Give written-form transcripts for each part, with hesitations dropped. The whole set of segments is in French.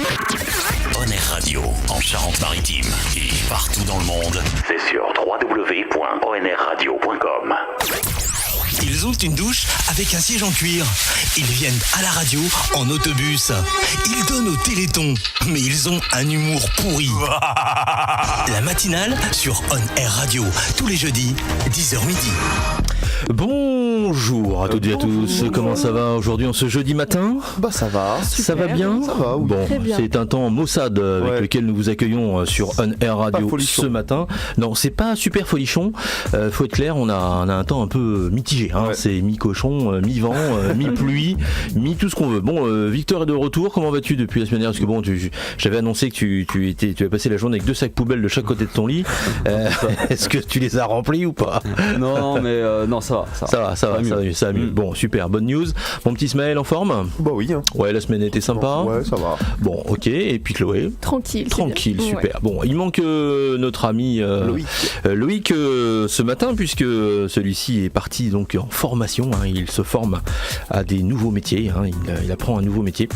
On Air Radio en Charente-Maritime et partout dans le monde, c'est sur www.onradio.com. Ils ont une douche avec un siège en cuir. Ils viennent à la radio en autobus. Ils donnent au Téléthon, mais ils ont un humour pourri. La matinale sur On Air Radio, tous les jeudis, 10h midi. Bonjour à toutes et à tous, comment ça va aujourd'hui en ce jeudi matin ? Bah ça va. Ça va bien ? Ça va, oui. Bon, Très bien. c'est un temps maussade avec lequel nous vous accueillons sur On Air Radio ce matin. Non, c'est pas super folichon, faut être clair, on a un temps un peu mitigé, hein. C'est mi-cochon, mi-vent, mi-pluie, mi-tout ce qu'on veut. Bon, Victor est de retour, comment vas-tu depuis la semaine dernière ? Parce que bon, j'avais annoncé que tu avais passé la journée avec 2 sacs poubelles de chaque côté de ton lit. Est-ce que tu les as remplis ou pas ? Non, mais non, ça va. Ça va mieux. Bon, super, bonne news. Mon petit Ismaël en forme ? Bah oui. Hein. Ouais, la semaine était sympa. Ouais, ça va. Bon, ok. Et puis Chloé ? Tranquille, Super. Ouais. Bon, il manque notre ami Loïc ce matin, puisque celui-ci est parti donc en formation. Hein. Il se forme à des nouveaux métiers. Hein. Il apprend un nouveau métier.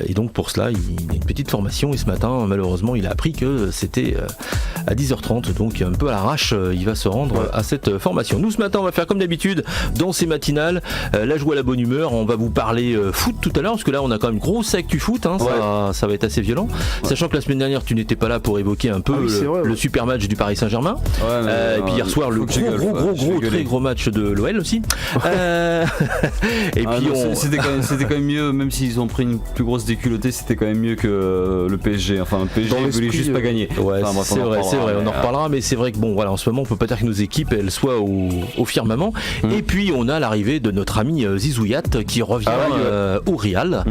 Et donc pour cela, il a une petite formation. Et ce matin, malheureusement, il a appris que c'était à 10h30. Donc un peu à l'arrache, il va se rendre à cette formation. Nous, ce matin, on va faire comme d'habitude dans ces matinales, la joie, la bonne humeur. On va vous parler foot tout à l'heure, parce que là, on a quand même une grosse actu foot. Hein. Ça va être assez violent. Sachant que la semaine dernière, tu n'étais pas là pour évoquer un peu le super match du Paris Saint-Germain. Et puis hier soir, le très gros match de l'OL aussi. Et puis c'était quand même mieux, même s'ils ont pris une plus grosse déculottée, c'était quand même mieux que le PSG. Enfin, le PSG voulait juste pas gagner. Ouais, enfin, c'est vrai, on en reparlera, mais c'est vrai que bon, voilà, en ce moment, on peut pas dire que nos équipes elles soient au firmament. Et puis on a l'arrivée de notre ami Zizouillat qui revient au Real.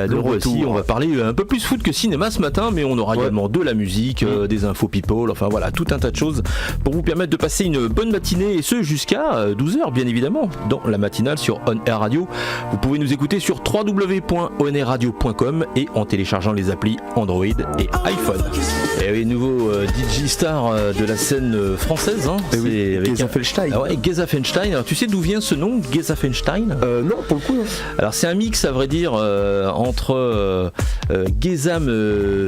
Donc aussi, on va parler un peu plus foot que cinéma ce matin, mais on aura également de la musique, des infos people, enfin voilà, tout un tas de choses pour vous permettre de passer une bonne matinée, et ce jusqu'à 12h bien évidemment, dans la matinale sur On Air Radio. Vous pouvez nous écouter sur www.onairradio.com et en téléchargeant les applis Android et iPhone. Et oui, nouveau DJ star de la scène française, hein. C'est avec Geza Feinstein. Geza Feinstein. Alors tu sais d'où vient ce nom, Geza Feinstein ? Non, pour le coup. Hein. Alors c'est un mix, à vrai dire, entre Gezam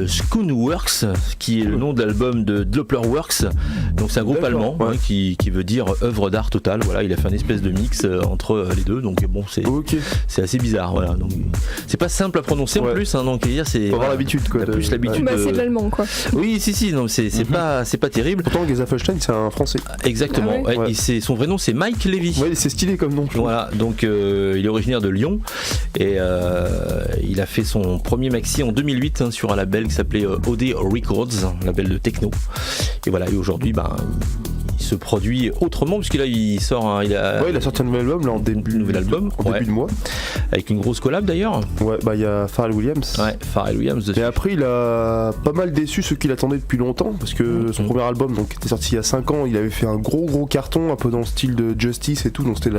Schoonworks, qui est le nom de l'album de Dopplerworks. Donc c'est un groupe allemand qui veut dire œuvre d'art totale. Voilà, il a fait une espèce de mix entre les deux. Donc bon, c'est assez bizarre. Voilà, donc c'est pas simple à prononcer en plus. Hein, donc c'est faut avoir l'habitude quoi. Plus l'habitude. Bah, c'est de l'allemand quoi. Oui, si, non, c'est pas terrible. Pourtant Geza Feinstein c'est un français. Exactement. Son vrai nom c'est Mike Levy. Ouais, c'est stylé comme nom. Voilà, donc il est originaire de Lyon et il a fait son premier maxi en 2008 sur un label qui s'appelait OD Records, un label de techno. Et voilà, et aujourd'hui, il se produit autrement, puisque là il sort il a sorti un nouvel album là en début de mois, avec une grosse collab d'ailleurs. Il y a Pharrell Williams. Dessus. Et après il a pas mal déçu ceux qui l'attendaient depuis longtemps, parce que son premier album donc était sorti il y a 5 ans, il avait fait un gros carton un peu dans le style de Justice et tout, donc c'était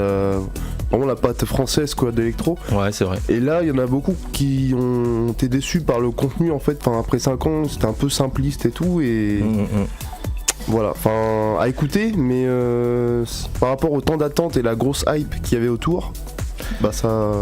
vraiment la patte française quoi d'électro. Ouais, c'est vrai. Et là il y en a beaucoup qui ont été déçus par le contenu en fait, après 5 ans c'était un peu simpliste et tout et voilà, à écouter, mais par rapport au temps d'attente et la grosse hype qu'il y avait autour, ça,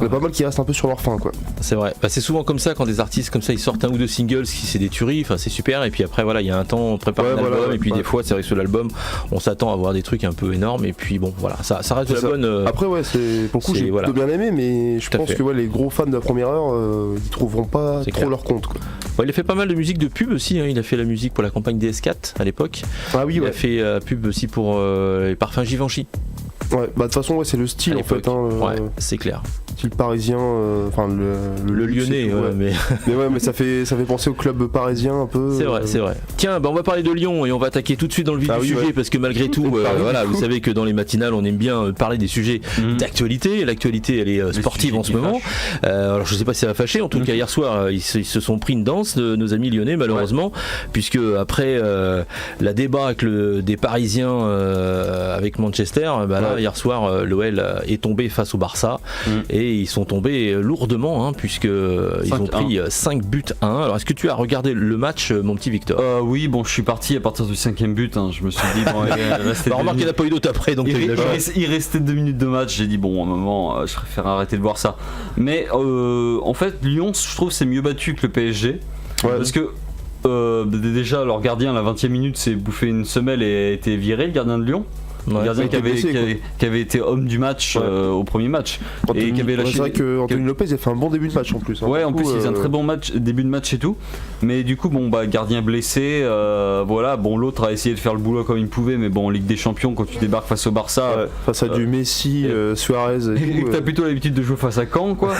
il y a pas mal qui restent un peu sur leur faim quoi. C'est vrai, c'est souvent comme ça quand des artistes comme ça ils sortent un ou deux singles qui c'est des tueries, c'est super, et puis après voilà il y a un temps on prépare un album et puis des fois c'est vrai que sur l'album on s'attend à voir des trucs un peu énormes et puis bon voilà ça reste de la bonne. Après c'est pour le coup j'ai plutôt bien aimé, mais je pense que les gros fans de la première heure ils trouveront pas trop leur compte quoi. Il a fait pas mal de musique de pub aussi, hein. Il a fait la musique pour la campagne DS4 à l'époque. Il a fait pub aussi pour les parfums Givenchy. De toute façon c'est le style en fait. C'est clair. Style parisien, le lyonnais, mais ça fait penser au club parisien un peu. C'est vrai. Tiens, on va parler de Lyon et on va attaquer tout de suite dans le vif du sujet parce que malgré tout, vous savez que dans les matinales, on aime bien parler des sujets d'actualité. L'actualité, elle est sportive en ce moment. Alors je sais pas si ça va fâcher. En tout cas, hier soir, ils se sont pris une danse de nos amis lyonnais, malheureusement, puisque après la débâcle des Parisiens avec Manchester, hier soir, l'OL est tombé face au Barça et ils sont tombés lourdement, puisque ils ont pris 5 buts à 1. Alors est-ce que tu as regardé le match, mon petit Victor? Oui, bon, je suis parti à partir du 5ème but. Je me suis dit, bon, remarque qu'il n'y en a pas eu d'autres après, donc il restait 2 minutes de match. J'ai dit, bon, à un moment, je préfère arrêter de voir ça. Mais en fait, Lyon, je trouve, c'est mieux battu que le PSG. Parce que déjà, leur gardien, à la 20ème minute, s'est bouffé une semelle et a été viré, le gardien de Lyon. Le gardien qui avait été homme du match au premier match. Et qui avait lâché. C'est vrai que Anthony Lopez a fait un bon début de match en plus. Ouais, en plus il a un très bon début de match et tout. Mais du coup, gardien blessé, voilà. Bon, l'autre a essayé de faire le boulot comme il pouvait, mais bon, en Ligue des Champions, quand tu débarques face au Barça, face à du Messi, Suarez, et t'as plutôt l'habitude de jouer face à Caen, quoi.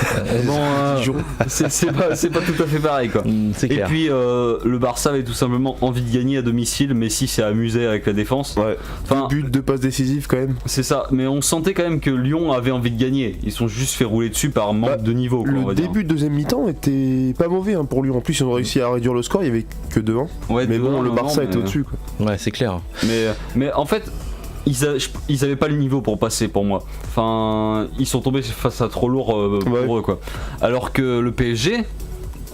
C'est pas tout à fait pareil, quoi. C'est clair. Et puis le Barça avait tout simplement envie de gagner à domicile. Messi s'est amusé avec la défense. Enfin, but de décisif quand même. C'est ça, mais on sentait quand même que Lyon avait envie de gagner. Ils sont juste fait rouler dessus par manque de niveau. Quoi, le début de deuxième mi-temps était pas mauvais pour Lyon. En plus, ils ont réussi à réduire le score. Il y avait que 2-1. Mais bon, le Barça était au-dessus. Quoi. Ouais, c'est clair. Mais en fait, ils avaient pas le niveau pour passer pour moi. Enfin, ils sont tombés face à trop lourd pour eux, quoi. Alors que le PSG,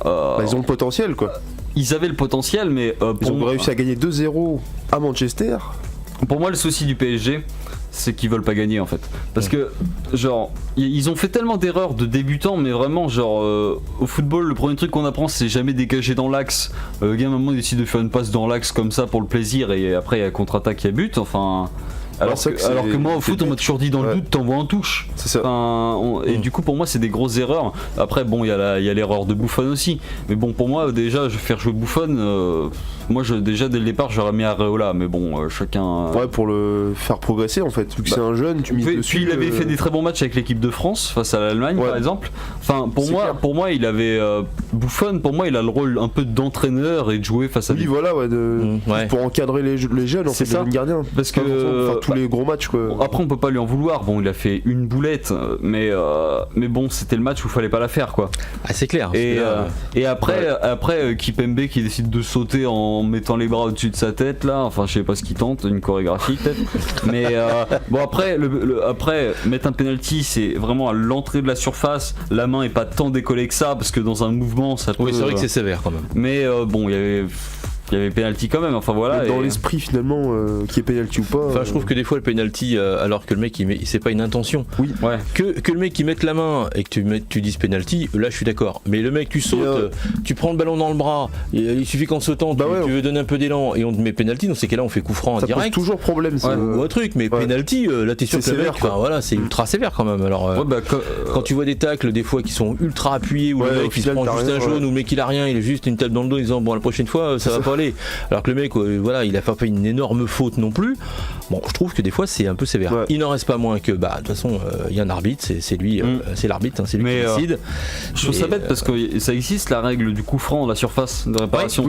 ils ont le potentiel, quoi. Ils avaient le potentiel, mais ils ont réussi à gagner 2-0 à Manchester. Pour moi, le souci du PSG, c'est qu'ils veulent pas gagner en fait. Parce que, genre, ils ont fait tellement d'erreurs de débutants, mais vraiment, genre, au football, le premier truc qu'on apprend, c'est jamais dégager dans l'axe. Le gars, à un moment, il décide de faire une passe dans l'axe comme ça pour le plaisir, et après, il y a contre-attaque, il y a but, enfin. Alors que moi au foot on m'a toujours dit dans le doute t'envoies en touche. C'est ça. Et du coup pour moi c'est des grosses erreurs. Après bon il y a l'erreur de Buffon aussi. Mais bon pour moi déjà je vais faire jouer Buffon. Moi déjà dès le départ j'aurais mis Areola. Mais bon chacun. Ouais pour le faire progresser en fait. Vu que c'est un jeune tu mises dessus. Puis il avait fait des très bons matchs avec l'équipe de France face à l'Allemagne par exemple. Enfin pour moi il avait Buffon pour moi il a le rôle un peu d'entraîneur et de jouer face à. Oui voilà pour encadrer les jeunes en fait, les jeunes gardiens. Parce que tous les gros matchs quoi. Après on peut pas lui en vouloir, bon il a fait une boulette mais bon c'était le match où il fallait pas la faire quoi. Ah c'est clair. Et après Kipembe qui décide de sauter en mettant les bras au-dessus de sa tête là, enfin je sais pas ce qu'il tente, une chorégraphie peut-être. Mais bon après après mettre un penalty c'est vraiment à l'entrée de la surface, la main est pas tant décollée que ça parce que dans un mouvement ça peut. Oui c'est vrai que c'est sévère quand même. Mais bon il y avait penalty quand même, enfin voilà. Dans l'esprit finalement, qui est penalty ou pas. Enfin, je trouve que des fois le penalty, alors que le mec c'est pas une intention. Oui. Ouais. Que le mec il mette la main et que tu dises penalty, là je suis d'accord. Mais le mec tu sautes, tu prends le ballon dans le bras, il suffit qu'en sautant tu veux donner un peu d'élan et on te met penalty. Dans ces cas-là on fait coup franc ça direct. Ça pose toujours problème. Ou un truc, mais penalty, là t'es sûr que le mec, voilà, c'est ultra sévère quand même. Alors quand tu vois des tacles des fois qui sont ultra appuyés où le mec il se prend juste un jaune ou le mec il a rien, il a juste une tape dans le dos en disant bon la prochaine fois ça va pas aller. Alors que le mec voilà, il a pas fait une énorme faute non plus. Bon, je trouve que des fois c'est un peu sévère. Il n'en reste pas moins que de toute façon il y a un arbitre, c'est lui, c'est l'arbitre, c'est lui qui décide. Je trouve ça bête parce que ça existe la règle du coup franc dans la surface de réparation.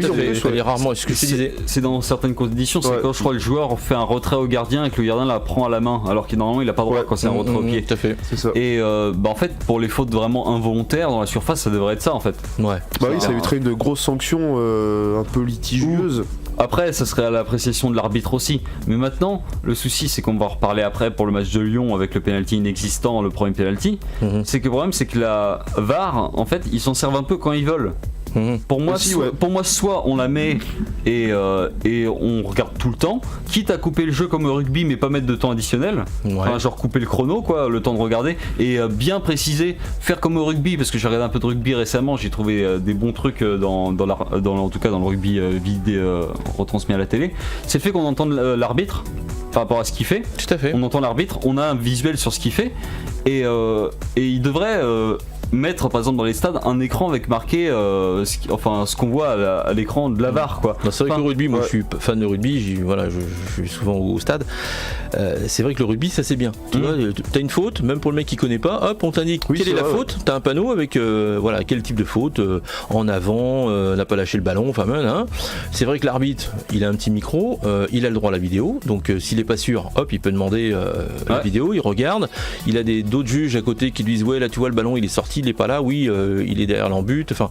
Rarement. Ce que je disais, c'est dans certaines conditions. C'est quand je crois le joueur fait un retrait au gardien et que le gardien la prend à la main, alors qu'il normalement il a pas le droit quand c'est un retrait au pied. Tout à fait. C'est ça. Et en fait pour les fautes vraiment involontaires dans la surface ça devrait être ça en fait. Ouais. Bah oui, ça éviterait une grosse sanction un peu litigieuse. Après, ça serait à l'appréciation de l'arbitre aussi. Mais maintenant, le souci, c'est qu'on va en reparler après pour le match de Lyon avec le penalty inexistant, le premier penalty. C'est que le problème, c'est que la VAR, en fait, ils s'en servent un peu quand ils veulent. Pour moi, soit on la met et on regarde tout le temps, quitte à couper le jeu comme au rugby, mais pas mettre de temps additionnel. Enfin, genre couper le chrono, quoi, le temps de regarder, et bien préciser, faire comme au rugby, parce que j'ai regardé un peu de rugby récemment, j'ai trouvé des bons trucs en tout cas dans le rugby vidéo retransmis à la télé. C'est le fait qu'on entende l'arbitre par rapport à ce qu'il fait. Tout à fait. On entend l'arbitre, on a un visuel sur ce qu'il fait, et il devrait mettre par exemple dans les stades un écran avec marqué ce qu'on voit à l'écran de la VAR quoi. C'est vrai que le rugby, moi je suis fan de rugby, je suis souvent au stade. C'est vrai que le rugby ça c'est bien. Tu vois, t'as une faute, même pour le mec qui connaît pas, hop on t'indique quelle est la faute, t'as un panneau avec quel type de faute, en avant, n'a pas lâché le ballon, enfin même hein. C'est vrai que l'arbitre il a un petit micro, il a le droit à la vidéo, donc s'il est pas sûr, hop il peut demander la vidéo, il regarde, il a d'autres juges à côté qui lui disent ouais là tu vois le ballon il est sorti il n'est pas là, oui, il est derrière l'embut. Enfin,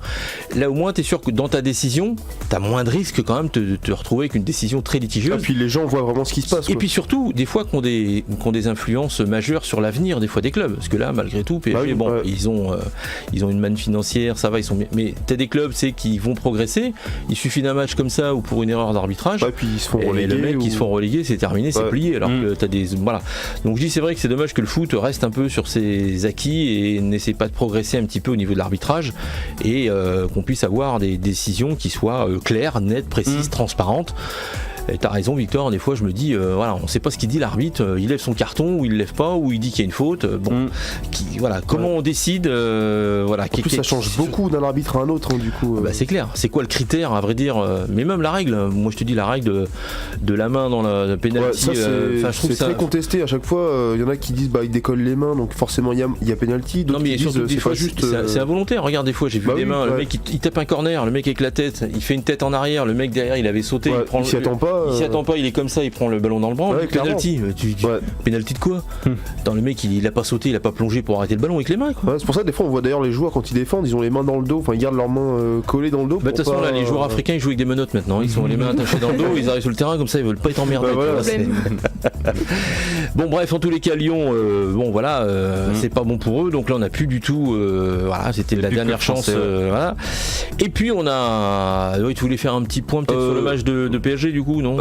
là au moins, tu es sûr que dans ta décision, tu as moins de risques quand même de te retrouver avec une décision très litigieuse. Et puis les gens voient vraiment ce qui se passe. Et puis surtout, des fois, qui ont des influences majeures sur l'avenir des fois des clubs. Parce que là, malgré tout, PSG, ils ont une manne financière, ça va, ils sont bien. Mais tu as des clubs qui vont progresser. Il suffit d'un match comme ça ou pour une erreur d'arbitrage. Puis ils se font reléguer. Et le mec, ils se font reléguer, c'est terminé, c'est plié. Alors que tu as des. Voilà. Donc je dis, c'est vrai que c'est dommage que le foot reste un peu sur ses acquis et n'essaie pas de progresser un petit peu au niveau de l'arbitrage et qu'on puisse avoir des décisions qui soient claires, nettes, précises, transparentes. Et t'as raison Victor, des fois je me dis voilà, on sait pas ce qu'il dit l'arbitre, il lève son carton ou il lève pas, ou il dit qu'il y a une faute, comment on décide voilà, en plus ça change beaucoup d'un arbitre à un autre du coup. C'est clair, c'est quoi le critère à vrai dire, mais même la règle, moi je te dis la règle de la main dans la penalty, c'est très contesté à chaque fois, il y en a qui disent il décolle les mains donc forcément il y a penalty, d'autres qui disent c'est pas juste. C'est involontaire, regarde des fois j'ai vu des mains, le mec il tape un corner, le mec avec la tête, il fait une tête en arrière, le mec derrière il avait sauté, il s'y attend pas, il est comme ça, il prend le ballon dans le banc, penalty. Penalty de quoi? Dans le mec il a pas sauté, il a pas plongé pour arrêter le ballon avec les mains quoi. C'est pour ça que des fois on voit d'ailleurs les joueurs quand ils défendent, ils ont les mains dans le dos, enfin ils gardent leurs mains collées dans le dos. De toute façon là les joueurs africains ils jouent avec des menottes maintenant, ils ont les mains attachées dans le dos, ils arrivent sur le terrain comme ça, ils veulent pas être emmerdés. Bon bref, en tous les cas Lyon, c'est pas bon pour eux, donc là on a plus du tout, c'était la dernière chance. Et puis on a, tu voulais faire un petit point peut-être sur le match de PSG du coup, non?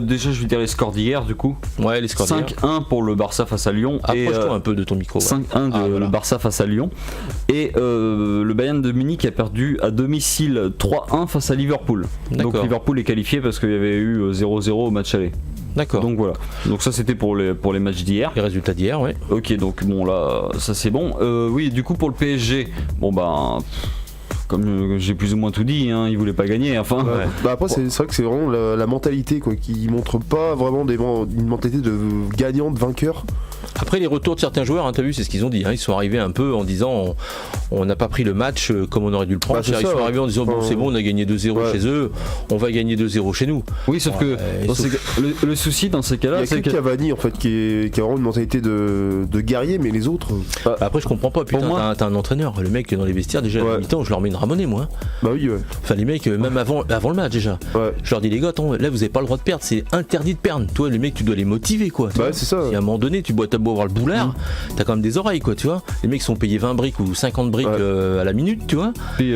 Déjà je vais dire les scores d'hier du coup. Ouais, les scores 5-1 pour le Barça face à Lyon. Approche-toi un peu de ton micro. 5-1 le Barça face à Lyon. Et le Bayern de Munich a perdu à domicile 3-1 face à Liverpool. D'accord. Donc Liverpool est qualifié parce qu'il y avait eu 0-0 au match aller. D'accord. Donc voilà. Donc ça c'était pour les matchs d'hier. Les résultats d'hier, ouais. Ok, donc bon là ça c'est bon. Oui, du coup pour le PSG, comme j'ai plus ou moins tout dit, ils voulaient pas gagner. Enfin. Après c'est vrai que c'est vraiment la mentalité quoi, qui montre pas vraiment une mentalité de gagnant, de vainqueur. Après les retours de certains joueurs, t'as vu, c'est ce qu'ils ont dit, ils sont arrivés un peu en disant on n'a pas pris le match comme on aurait dû le prendre. Ils sont arrivés en disant c'est bon, on a gagné 2-0 chez eux, on va gagner 2-0 chez nous. Oui, sauf que le souci dans ces cas-là, c'est que Cavani en fait qui a vraiment une mentalité de guerrier, mais les autres. Après je comprends pas, putain, t'as un entraîneur, le mec dans les vestiaires déjà à la mi-temps, je leur mets une ramonée moi. Enfin les mecs même avant le match déjà. Je leur dis les gars, là vous avez pas le droit de perdre, c'est interdit de perdre. Toi les mecs tu dois les motiver quoi. C'est ça. Si à un moment donné tu bois beau avoir le boulard, t'as quand même des oreilles quoi, tu vois. Les mecs sont payés 20 briques ou 50 briques à la minute, tu vois. Et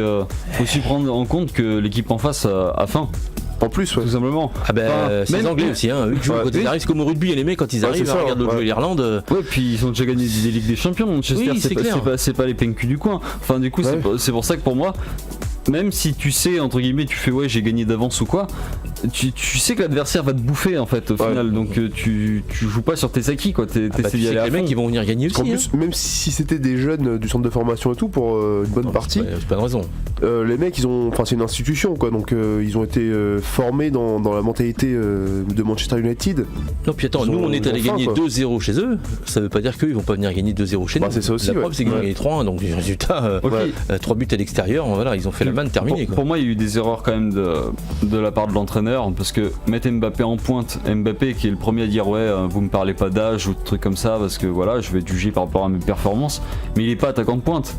faut aussi prendre en compte que l'équipe en face a faim. En plus, tout simplement. C'est les Anglais aussi, eux qui jouent quand ils arrivent, c'est comme au rugby, et les mecs quand ils arrivent, regardent l'autre jouer l'Irlande. Ouais, puis ils ont déjà gagné des Ligues des Champions, Manchester, c'est pas les PNQ du coin. Enfin, du coup, c'est pour ça que pour moi, même si tu sais, entre guillemets, tu fais j'ai gagné d'avance ou quoi, tu sais que l'adversaire va te bouffer en fait au final, donc tu joues pas sur tes acquis quoi, t'essaies d'y aller à fond. Les mecs ils vont venir gagner aussi. En plus, même si c'était des jeunes du centre de formation et tout, pour une bonne partie, c'est pas une raison. Les mecs c'est une institution quoi, donc ils ont été formés dans la mentalité de Manchester United. Non, puis attends, nous on est allé gagner 2-0 chez eux, ça veut pas dire qu'eux ils vont pas venir gagner 2-0 chez nous. C'est ça aussi. La preuve c'est qu'ils ont gagné 3-1, donc les résultats 3 buts à l'extérieur, ils ont fait la manne terminée. Pour moi il y a eu des erreurs quand même de la part de l'entraîneur, parce que mettre Mbappé en pointe, Mbappé qui est le premier à dire vous me parlez pas d'âge ou de trucs comme ça parce que je vais être jugé par rapport à mes performances, mais il est pas attaquant de pointe.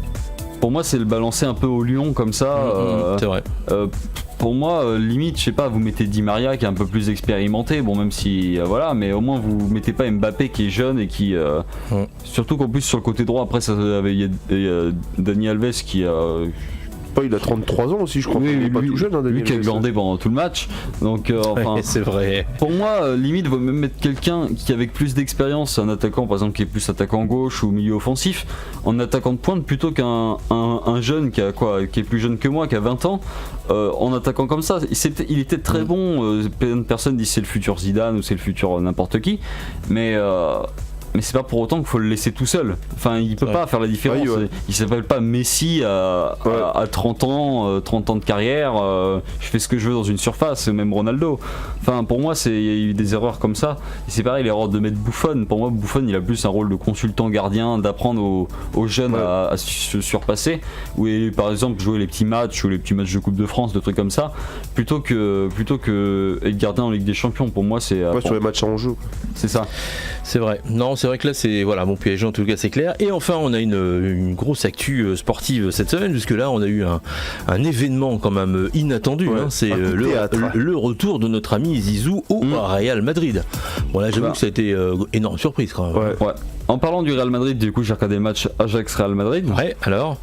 Pour moi c'est le balancer un peu au lion comme ça. C'est vrai. Pour moi limite je sais pas, vous mettez Di Maria qui est un peu plus expérimenté, même si mais au moins vous mettez pas Mbappé qui est jeune et qui surtout qu'en plus sur le côté droit après il y a Dani Alves qui il a 33 ans aussi je crois. Oui, il est pas tout jeune lui qui a glandé pendant tout le match, donc c'est vrai. Pour moi limite vaut même mettre quelqu'un qui avec plus d'expérience, un attaquant par exemple qui est plus attaquant gauche ou milieu offensif en attaquant de pointe, plutôt qu'un jeune qui est plus jeune que moi, qui a 20 ans en attaquant comme ça. Il était très bon, personne dit c'est le futur Zidane ou c'est le futur n'importe qui, mais c'est pas pour autant qu'il faut le laisser tout seul. Enfin, il peut pas faire la différence. Il s'appelle pas Messi à 30 ans de carrière. Je fais ce que je veux dans une surface, même Ronaldo. Enfin, pour moi, il y a eu des erreurs comme ça. Et c'est pareil, l'erreur de mettre Buffon. Pour moi, Buffon, il a plus un rôle de consultant gardien, d'apprendre aux jeunes à se surpasser. Ou par exemple, jouer les petits matchs ou les petits matchs de Coupe de France, de trucs comme ça, plutôt que être gardien en Ligue des Champions. Pour moi, c'est. Sur les matchs en jeu. C'est ça. C'est vrai. Non, c'est vrai que là c'est voilà mon PSG en tout cas c'est clair. Et enfin on a une grosse actu sportive cette semaine puisque là on a eu un événement quand même inattendu. C'est le retour de notre ami Zizou au Real Madrid. Bon là j'avoue que ça a été énorme surprise quand même. Ouais. En parlant du Real Madrid, du coup j'ai regardé le match Ajax-Real Madrid. Ouais, alors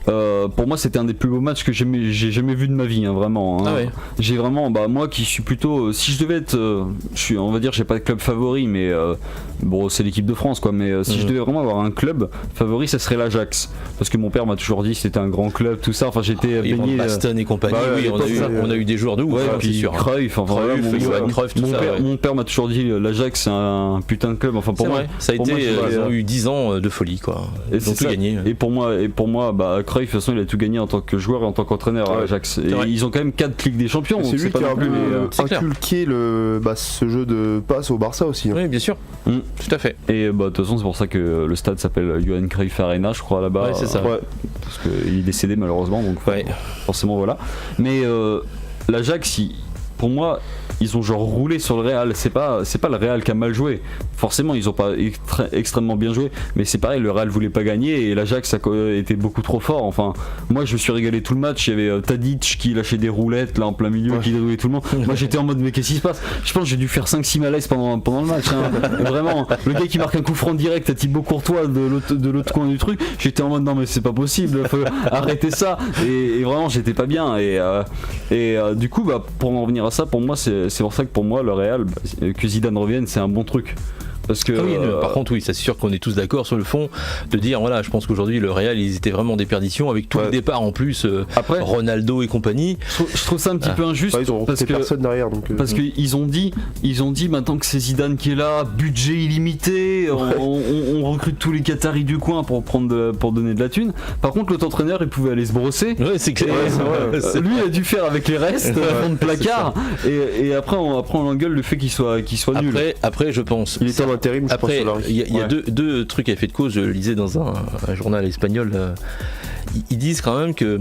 pour moi c'était un des plus beaux matchs que j'ai jamais vu de ma vie, vraiment. Ah ouais. J'ai vraiment, moi qui suis plutôt, si je devais être, on va dire j'ai pas de club favori, mais bon c'est l'équipe de France quoi, mais si je devais vraiment avoir un club favori, ça serait l'Ajax. Parce que mon père m'a toujours dit que c'était un grand club, tout ça, enfin j'étais baigné. Baston et compagnie, on a eu des joueurs de ouf. Ouais, puis sûr. Cruyff, Cruyff, tout ça. Mon père m'a toujours dit l'Ajax c'est un putain de club, enfin pour moi. Ça a été, ils ont eu 10 ans de folie quoi. Ils ont tout gagné. Et pour moi, Cruyff de toute façon il a tout gagné en tant que joueur et en tant qu'entraîneur à Ajax. Et ils ont quand même 4 Ligues des Champions. C'est lui qui a inculqué ce jeu de passe au Barça aussi. Oui, bien sûr. Tout à fait. Et de toute façon c'est pour ça que le stade s'appelle Johan Cruyff Arena, je crois là-bas. Ouais, c'est ça. Parce qu'il est décédé malheureusement, donc forcément voilà. Mais l'Ajax, pour moi, ils ont genre roulé sur le Real. C'est pas le Real qui a mal joué. Forcément, ils ont pas extrêmement bien joué, mais c'est pareil, le Real voulait pas gagner et l'Ajax était beaucoup trop fort. Enfin, moi je me suis régalé tout le match. Il y avait Tadic qui lâchait des roulettes là en plein milieu, qui dérouillait tout le monde. Moi j'étais en mode mais qu'est-ce qui se passe? Je pense que j'ai dû faire 5-6 malaises pendant le match. Vraiment, le gars qui marque un coup franc direct à Thibaut Courtois de l'autre coin du truc, j'étais en mode non mais c'est pas possible, faut arrêter ça. Et vraiment j'étais pas bien. Et du coup pour en revenir à ça, pour moi c'est pour ça que pour moi le Real, que Zidane revienne, c'est un bon truc. Parce que, par contre oui, c'est sûr qu'on est tous d'accord sur le fond de dire voilà, je pense qu'aujourd'hui le Real ils étaient vraiment des perditions avec tout le départ en plus après Ronaldo et compagnie. Je trouve ça un petit peu injuste parce que personne derrière parce qu'ils ont dit maintenant que c'est Zidane qui est là, budget illimité, on recrute tous les Qataris du coin pour donner de la thune. Par contre l'autre entraîneur il pouvait aller se brosser. Ouais, c'est clair. Lui il a dû faire avec les restes fond de placard et après on l'engueule le fait qu'il soit nul. Après je pense. Après, il y a deux trucs à effet de cause. Je lisais dans un journal espagnol. Ils disent quand même que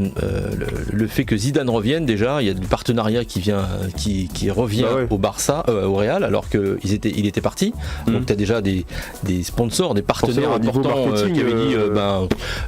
le fait que Zidane revienne, déjà, il y a du partenariat qui revient au Barça, au Real, alors qu'il était parti. Donc tu as déjà des sponsors, des partenaires importants qui avaient dit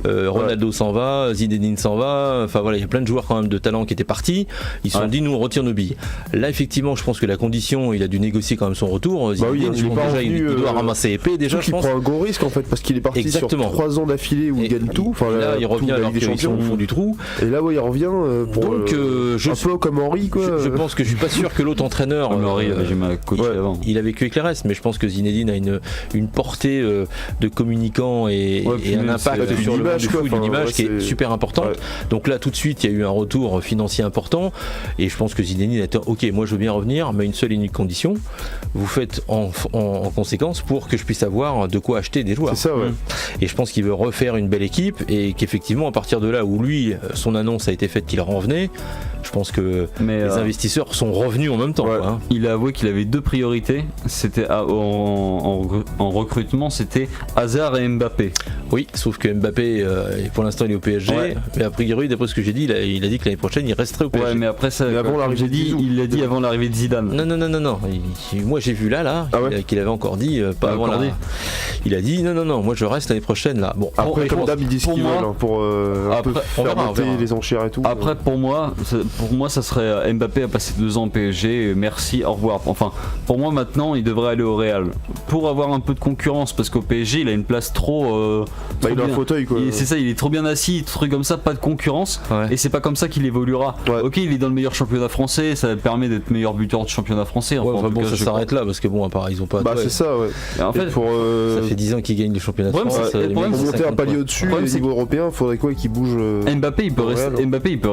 Ronaldo s'en va, Zinedine s'en va. Enfin voilà, il y a plein de joueurs quand même de talent qui étaient partis. Ils se sont dit nous on retire nos billes. Là effectivement, je pense que la condition, il a dû négocier quand même son retour. Zinedine, il doit ramasser épée déjà. Je pense. Il prend un gros risque en fait parce qu'il est parti sur 3 ans d'affilée où il gagne tout. Là il revient alors qu'ils sont au fond du trou. Et là il revient pour donc un peu comme Henry quoi. Je pense que je suis pas sûr que l'autre entraîneur Henry avait jamais coaché avant. Il avait que Clarès, mais je pense que Zinedine a une portée de communicant et un impact sur le monde du foot, une image qui est super importante. Donc là tout de suite il y a eu un retour financier important et je pense que Zinedine a dit ok, moi je veux bien revenir mais une seule et unique condition, vous faites en conséquence pour que je puisse avoir de quoi acheter des joueurs. C'est ça, Et je pense qu'il veut refaire une belle équipe et qu'effectivement à partir de là où lui son annonce a été faite qu'il revenait, je pense que les investisseurs sont revenus en même temps. Il a avoué qu'il avait 2 priorités, c'était en recrutement, c'était Hazard et Mbappé. Oui, sauf que Mbappé pour l'instant il est au PSG, mais a priori d'après ce que j'ai dit, il a dit que l'année prochaine il resterait au PSG. Ouais, mais après ça, il l'a dit avant l'arrivée de Zidane. Non. Moi j'ai vu là qu'il avait encore dit pas avant là. Il a dit non, moi je reste l'année prochaine là. Bon, après comme d'hab ils disent ce qu'ils veulent pour un peu faire monter les enchères et tout. Après pour moi ça serait Mbappé a passé 2 ans au PSG, merci, au revoir. Enfin pour moi maintenant il devrait aller au Real pour avoir un peu de concurrence parce qu'au PSG il a une place trop il a un fauteuil quoi. C'est ça, il est trop bien assis, truc comme ça, pas de concurrence et c'est pas comme ça qu'il évoluera. Ok, il est dans le meilleur championnat français, ça permet d'être meilleur buteur du championnat français. Ça s'arrête là parce que bon à part ils ont pas. C'est ça Et en fait ça fait 10 ans qu'ils gagnent le championnat de France. Pour monter un palier au-dessus au niveau européen, il faudrait quoi qu'il bouge. Mbappé il peut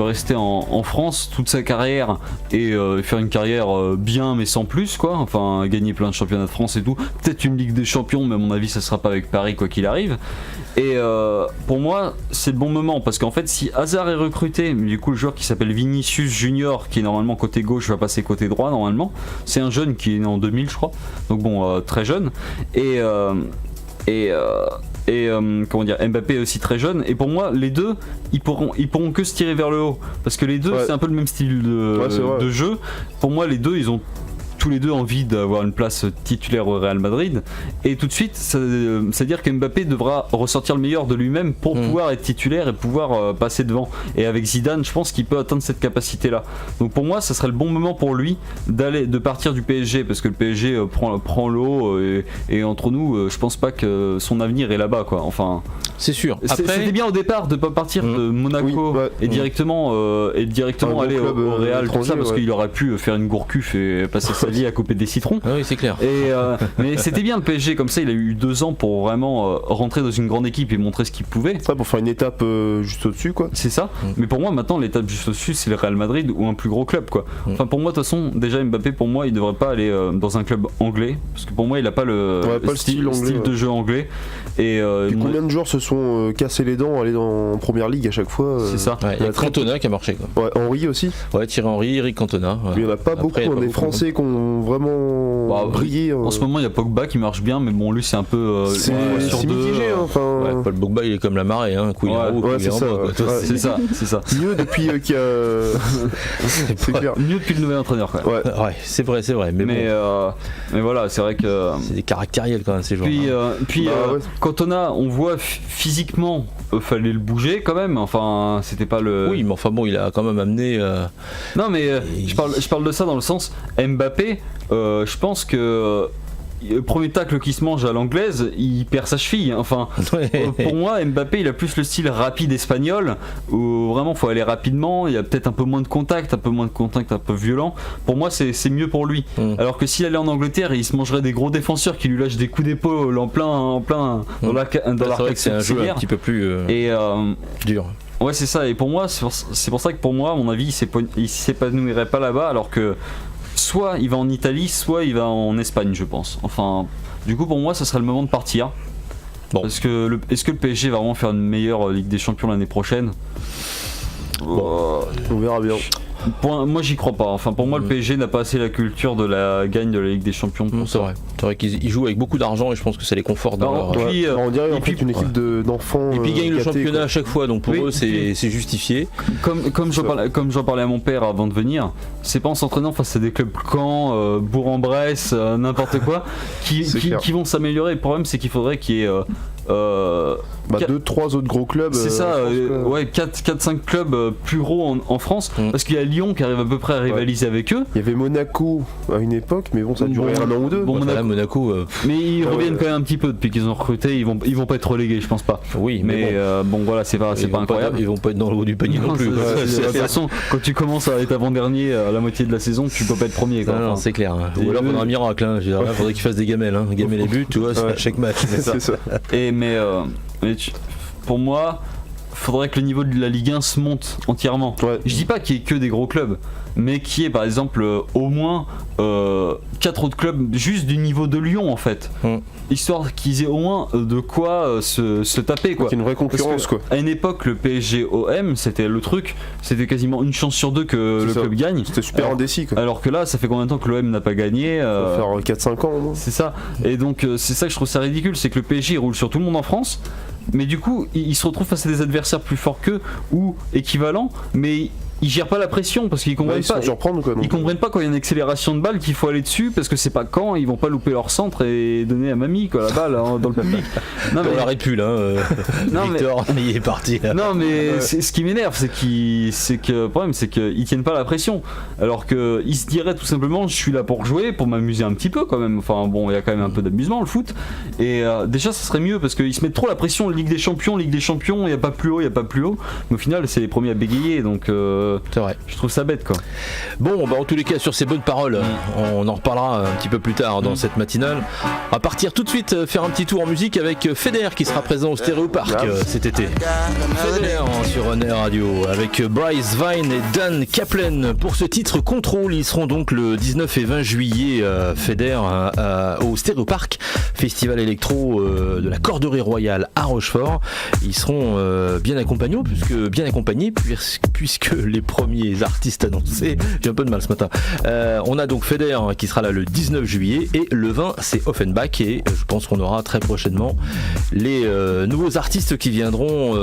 rester en France toute sa carrière et faire une carrière bien mais sans plus quoi, enfin gagner plein de championnats de France et tout, peut-être une Ligue des Champions mais à mon avis ça sera pas avec Paris quoi qu'il arrive. Et pour moi c'est le bon moment parce qu'en fait si Hazard est recruté, du coup le joueur qui s'appelle Vinicius Junior qui est normalement côté gauche va passer côté droit normalement, c'est un jeune qui est né en 2000 je crois, donc bon très jeune et comment dire, Mbappé est aussi très jeune et pour moi les deux ils pourront que se tirer vers le haut parce que les deux c'est un peu le même style de jeu. Pour moi les deux ils ont tous les deux envie d'avoir une place titulaire au Real Madrid, et tout de suite c'est-à-dire que Mbappé devra ressortir le meilleur de lui-même pour pouvoir être titulaire et pouvoir passer devant, et avec Zidane je pense qu'il peut atteindre cette capacité là. Donc pour moi ça serait le bon moment pour lui de partir du PSG, parce que le PSG prend l'eau, et entre nous je pense pas que son avenir est là-bas quoi. Enfin c'est sûr. C'était bien au départ de pas partir de Monaco et directement aller au Real, tout ça, parce qu'il aurait pu faire une gourcuff et passer sa vie à couper des citrons. Oui, c'est clair. Mais c'était bien le PSG, comme ça il a eu 2 ans pour vraiment rentrer dans une grande équipe et montrer ce qu'il pouvait. Ça pour faire une étape juste au-dessus quoi. C'est ça. Mais pour moi maintenant l'étape juste au-dessus c'est le Real Madrid ou un plus gros club quoi. Enfin pour moi de toute façon déjà Mbappé pour moi il devrait pas aller dans un club anglais, parce que pour moi il a pas le style de jeu anglais. Et combien de joueurs se sont cassés les dents à aller en première ligue à chaque fois c'est ça. Il y a Cantona qui a marché quoi. Ouais, Henry aussi. Ouais, Thierry Henry, Eric Cantona. Il y en a pas beaucoup, des Français qui ont vraiment brillé. En ce moment il y a Pogba qui marche bien, mais bon lui c'est un peu c'est mitigé Paul Pogba il est comme la marée, un coup il est en haut, c'est ça. C'est ça. Mieux depuis qu'il y a c'est clair. Mieux depuis le nouvel entraîneur quoi. Ouais, c'est vrai. Mais voilà, c'est vrai que c'est des caractériels quand même ces joueurs. Puis Cantona, on voit physiquement fallait le bouger quand même. Enfin, c'était pas le. Oui, mais enfin bon, il a quand même amené. Non, mais je parle de ça dans le sens Mbappé. Je pense que le premier tacle qui se mange à l'anglaise, il perd sa cheville. Enfin, pour moi, Mbappé, il a plus le style rapide espagnol, où vraiment faut aller rapidement. Il y a peut-être un peu moins de contact, un peu violent. Pour moi, c'est mieux pour lui. Alors que s'il allait en Angleterre, il se mangerait des gros défenseurs qui lui lâchent des coups d'épaule en plein dans la c'est un jeu un petit peu plus dur. Ouais, c'est ça. Et pour moi, c'est pour ça que pour moi, à mon avis, il s'épanouirait pas là-bas, alors que soit il va en Italie, soit il va en Espagne, je pense. Enfin, du coup, pour moi, ça serait le moment de partir. Bon. Parce que est-ce que le PSG va vraiment faire une meilleure Ligue des Champions l'année prochaine ? On verra bien. Moi j'y crois pas. Enfin pour moi le PSG n'a pas assez la culture de la gagne de la Ligue des Champions. C'est vrai qu'ils jouent avec beaucoup d'argent et je pense que ça les conforte dans leur... on dirait en fait une équipe d'enfants. Et puis ils gagnent le championnat à chaque fois, donc pour eux c'est justifié. Comme j'en parlais à mon père avant de venir, c'est pas en s'entraînant face à des clubs Caen, Bourg-en-Bresse, n'importe quoi, qui vont s'améliorer. Le problème c'est qu'il faudrait qu'il y ait 2-3 autres gros clubs. C'est ça, 4-5 clubs plus gros en France, parce qu'il y a Lyon qui arrive à peu près à rivaliser avec eux. Il y avait Monaco à une époque, mais bon, ça a duré un an ou deux. Bon, Monaco mais ils reviennent quand même un petit peu depuis qu'ils ont recruté. Ils vont pas être relégués, je pense pas. Oui, mais bon voilà, c'est pas incroyable. Ils vont pas être dans le haut du panier non plus. De toute façon, quand tu commences à être avant-dernier à la moitié de la saison, tu peux pas être premier. Non, c'est clair. Ou alors faudra un miracle. Il faudrait qu'ils fassent des gamelles. Gamer les buts, tu vois, à chaque match. C'est ça. Pour moi, faudrait que le niveau de la Ligue 1 se monte entièrement. Je dis pas qu'il y ait que des gros clubs, mais qu'il y ait par exemple au moins 4 autres clubs juste du niveau de Lyon en fait, histoire qu'ils aient au moins de quoi se taper quoi. Qu'il y ait une vraie concurrence quoi. À une époque le PSG-OM c'était le truc, c'était quasiment une chance sur 2 que club gagne. C'était super indécis quoi. Alors que là ça fait combien de temps que l'OM n'a pas gagné Ça va faire 4-5 ans au moins. C'est ça. Et donc c'est ça que je trouve ça ridicule, c'est que le PSG roule sur tout le monde en France. Mais du coup, ils se retrouvent face à des adversaires plus forts qu'eux ou équivalents, mais ils gèrent pas la pression parce qu'ils comprennent pas. Ils comprennent pas quand il y a une accélération de balle qu'il faut aller dessus parce que c'est pas quand ils vont pas louper leur centre et donner à mamie quoi la balle dans le public. Non mais on l'arrête plus là. Victor, il est parti. Là. Non mais ce qui m'énerve, c'est que le problème c'est qu'ils tiennent pas la pression. Alors que ils se diraient tout simplement, je suis là pour jouer, pour m'amuser un petit peu quand même. Enfin bon, il y a quand même un peu d'amusement le foot. Et déjà ça serait mieux parce qu'ils se mettent trop la pression. Ligue des Champions, il y a pas plus haut, Mais au final c'est les premiers à bégayer donc. C'est vrai. Je trouve ça bête quoi. Bon, en tous les cas, sur ces bonnes paroles, on en reparlera un petit peu plus tard dans cette matinale. On va partir tout de suite faire un petit tour en musique avec Feder qui sera présent au Stéréo Park cet été. Feder sur Honey Radio avec Bryce Vine et Dan Kaplan pour ce titre Control. Ils seront donc le 19 et 20 juillet Feder au Stéréo Park, festival électro de la Corderie Royale à Rochefort. Ils seront bien accompagnés puisque les les premiers artistes annoncés. J'ai un peu de mal ce matin. On a donc Feder qui sera là le 19 juillet et le 20 c'est Offenbach et je pense qu'on aura très prochainement les nouveaux artistes qui viendront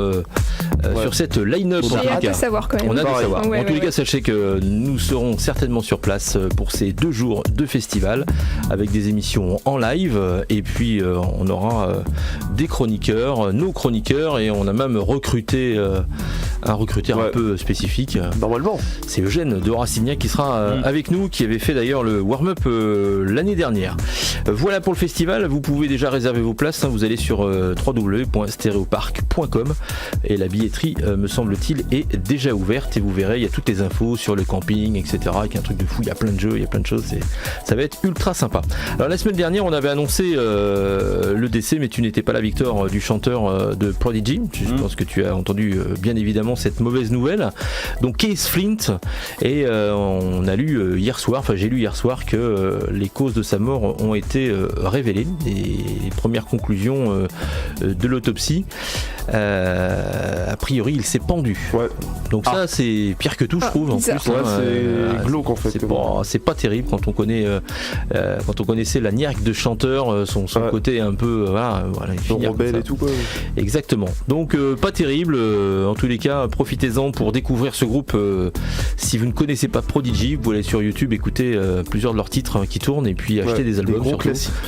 sur cette line-up. J'ai hâte de savoir quand même. On a de savoir. Ouais, en tous les cas, sachez que nous serons certainement sur place pour ces 2 jours de festival avec des émissions en live et puis on aura des chroniqueurs, nos chroniqueurs et on a même recruté un recruteur un peu spécifique. Normalement. C'est Eugène de Rassignac qui sera avec nous, qui avait fait d'ailleurs le warm-up l'année dernière. Voilà pour le festival, vous pouvez déjà réserver vos places, hein, vous allez sur www.stereopark.com et la billetterie me semble-t-il est déjà ouverte et vous verrez il y a toutes les infos sur le camping etc, avec un truc de fou, il y a plein de jeux, il y a plein de choses, ça va être ultra sympa. Alors la semaine dernière on avait annoncé le décès, mais tu n'étais pas là Victor, du chanteur de Prodigy. Je pense que tu as entendu bien évidemment cette mauvaise nouvelle. Donc Keith Flint, et on a lu hier soir, enfin j'ai lu hier soir que les causes de sa mort ont été révélées, les premières conclusions de l'autopsie. A priori il s'est pendu. Donc ça c'est pire que tout je trouve. En plus, c'est glauque en fait. C'est pas terrible quand on connaît quand on connaissait la niaque de chanteur, son côté un peu voilà rebelle et tout quoi. Exactement. Donc pas terrible. En tous les cas, profitez-en pour découvrir ce groupe. Si vous ne connaissez pas Prodigy, vous pouvez aller sur YouTube écouter plusieurs de leurs titres qui tournent et puis acheter des albums,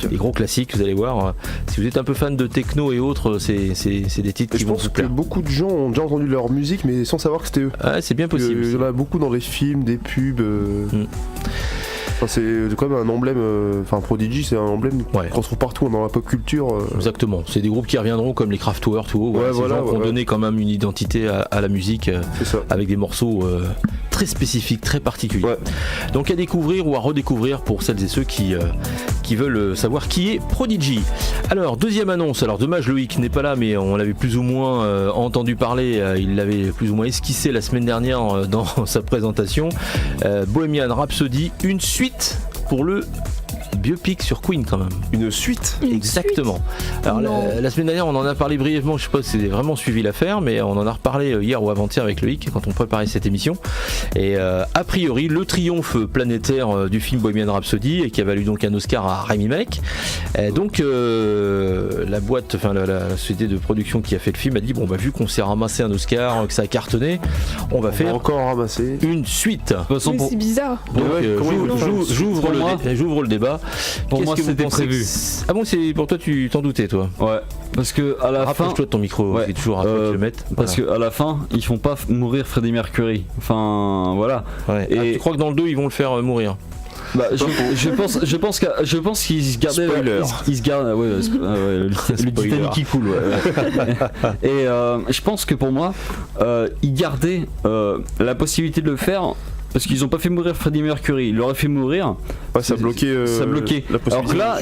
des gros classiques. Vous allez voir. Si vous êtes un peu fan de techno et autres, c'est des titres qui vont vous plaire. Je pense que beaucoup de gens ont déjà entendu leur musique, mais sans savoir que c'était eux. Ah, c'est bien possible. Il y en a beaucoup dans les films, des pubs. Enfin, c'est quand même un emblème, enfin Prodigy c'est un emblème qu'on retrouve partout dans la pop culture. Exactement, c'est des groupes qui reviendront comme les Kraftwerk ou ces gens qui ont donné quand même une identité à la musique avec des morceaux très spécifiques, très particuliers. Donc à découvrir ou à redécouvrir pour celles et ceux qui veulent savoir qui est Prodigy. Alors deuxième annonce, alors dommage Loïc n'est pas là mais on l'avait plus ou moins entendu parler, il l'avait plus ou moins esquissé la semaine dernière dans sa présentation. Bohemian Rhapsody, une suite pour le biopic sur Queen quand même. Une suite. Exactement. Alors la semaine dernière on en a parlé brièvement, je sais pas si vous avez vraiment suivi l'affaire, mais on en a reparlé hier ou avant-hier avec Loïc quand on préparait cette émission. Et a priori le triomphe planétaire du film Bohemian Rhapsody et qui a valu donc un Oscar à Rami Malek. Donc la boîte, enfin la société de production qui a fait le film a dit bon bah vu qu'on s'est ramassé un Oscar, que ça a cartonné, on va faire encore ramasser une suite. C'est bizarre. Donc j'ouvre le débat. Pour moi c'était prévu. Ah bon, c'est pour toi, tu t'en doutais toi? Ouais, parce que à la fin. Rapproche-toi de ton micro, c'est toujours à toi de le mettre. Parce que à la fin, ils font pas mourir Freddie Mercury. Enfin voilà. Et tu crois que dans le 2 ils vont le faire mourir? Bah, je pense qu'ils se gardaient. Ils se gardent. Le Titanic qui coule. Et je pense que pour moi, ils gardaient la possibilité de le faire. Parce qu'ils ont pas fait mourir Freddie Mercury, ils l'auraient fait mourir. Ça bloquait. La possibilité. Alors que là,